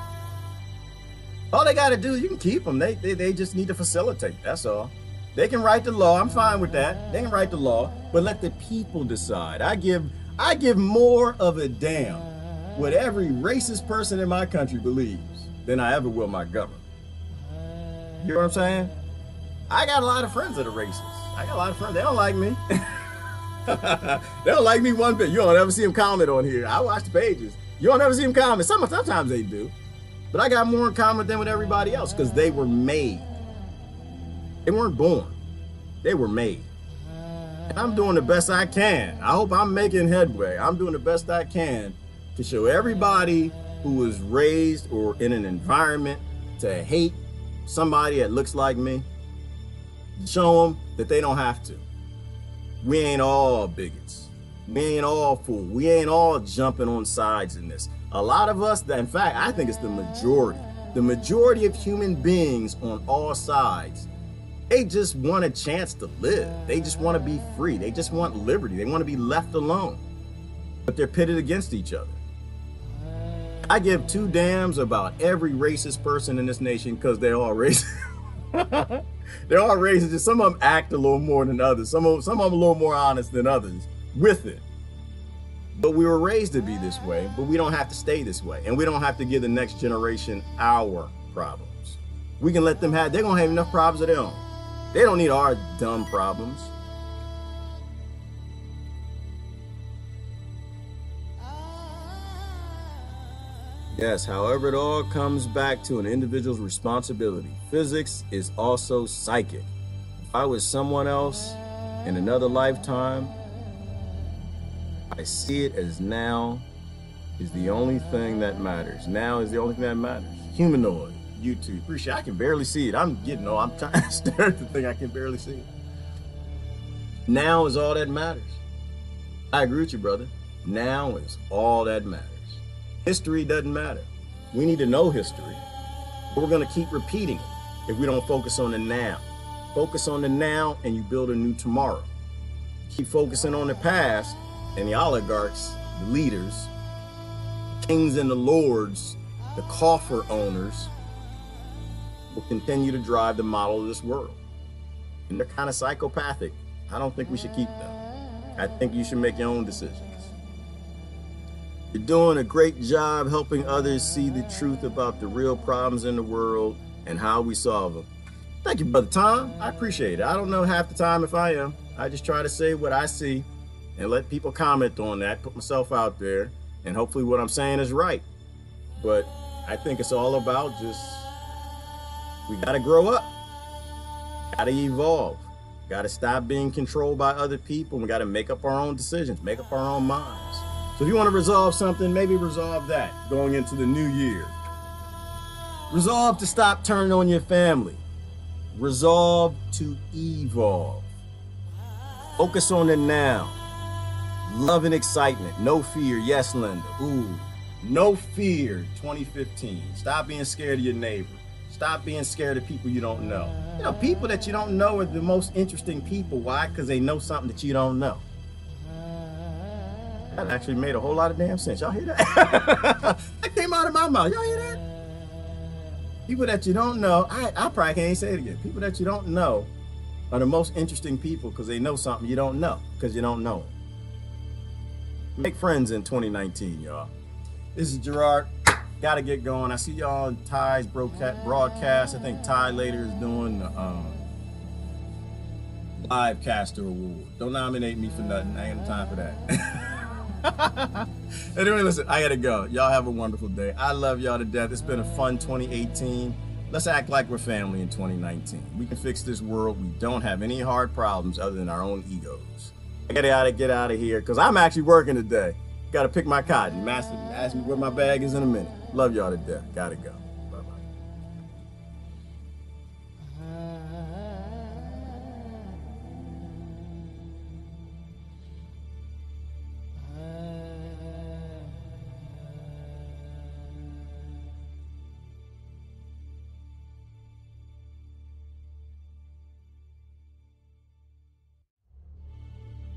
S1: All they got to do, you can keep them. They just need to facilitate. That's all. They can write the law. I'm fine with that. They can write the law, but let the people decide. I give more of a damn what every racist person in my country believes than I ever will my government. You know what I'm saying? I got a lot of friends that are racist. I got a lot of friends. They don't like me. They don't like me one bit. You don't ever see them comment on here. I watch the pages. You don't ever see them comment. Sometimes they do. But I got more in common than with everybody else because they were made. They weren't born. They were made. And I'm doing the best I can. I hope I'm making headway. I'm doing the best I can to show everybody who was raised or in an environment to hate somebody that looks like me, show them that they don't have to. We ain't all bigots. We ain't all fools. We ain't all jumping on sides in this. A lot of us, in fact, I think it's the majority of human beings on all sides, they just want a chance to live. They just want to be free. They just want liberty. They want to be left alone. But they're pitted against each other. I give two damns about every racist person in this nation because they're all racist. They're all racist. Just some of them act a little more than others. Some of them a little more honest than others with it. But we were raised to be this way, but we don't have to stay this way. And we don't have to give the next generation our problems. We can let them have, they're gonna have enough problems of their own. They don't need our dumb problems. Yes, however, it all comes back to an individual's responsibility. Physics is also psychic. If I was someone else in another lifetime, I see it as now is the only thing that matters. Now is the only thing that matters. Humanoid, YouTube. Appreciate it. I can barely see it. I'm getting old. I'm trying to stare at the thing. I can barely see it. Now is all that matters. I agree with you, brother. Now is all that matters. History doesn't matter. We need to know history, but we're going to keep repeating it if we don't focus on the now. Focus on the now and you build a new tomorrow. Keep focusing on the past and the oligarchs, the leaders, kings and the lords, the coffer owners will continue to drive the model of this world. And they're kind of psychopathic. I don't think we should keep them. I think you should make your own decisions. You're doing a great job helping others see the truth about the real problems in the world and how we solve them. Thank you, Brother Tom. I appreciate it. I don't know half the time if I am. I just try to say what I see and let people comment on that, put myself out there, and hopefully what I'm saying is right. But I think it's all about just, we gotta grow up, gotta evolve, gotta stop being controlled by other people, and we gotta make up our own decisions, make up our own minds. So if you want to resolve something, maybe resolve that going into the new year. Resolve to stop turning on your family. Resolve to evolve. Focus on the now. Love and excitement. No fear. Yes, Linda. Ooh. No fear 2015. Stop being scared of your neighbor. Stop being scared of people you don't know. You know, people that you don't know are the most interesting people. Why? Because they know something that you don't know. That actually made a whole lot of damn sense. Y'all hear that? That came out of my mouth. Y'all hear that? People that you don't know, I probably can't say it again. People that you don't know are the most interesting people because they know something you don't know because you don't know them. Make friends in 2019, y'all. This is Gerard. Gotta get going. I see y'all on Ty's broadcast. I think Ty later is doing the Live Caster Award. Don't nominate me for nothing. I ain't got time for that. Anyway, listen, I gotta go. Y'all have a wonderful day. I love y'all to death. It's been a fun 2018. Let's act like we're family in 2019. We can fix this world. We don't have any hard problems other than our own egos. I gotta get out of here because I'm actually working today. Gotta pick my cotton. Master ask me where my bag is in a minute. Love y'all to death. Gotta go.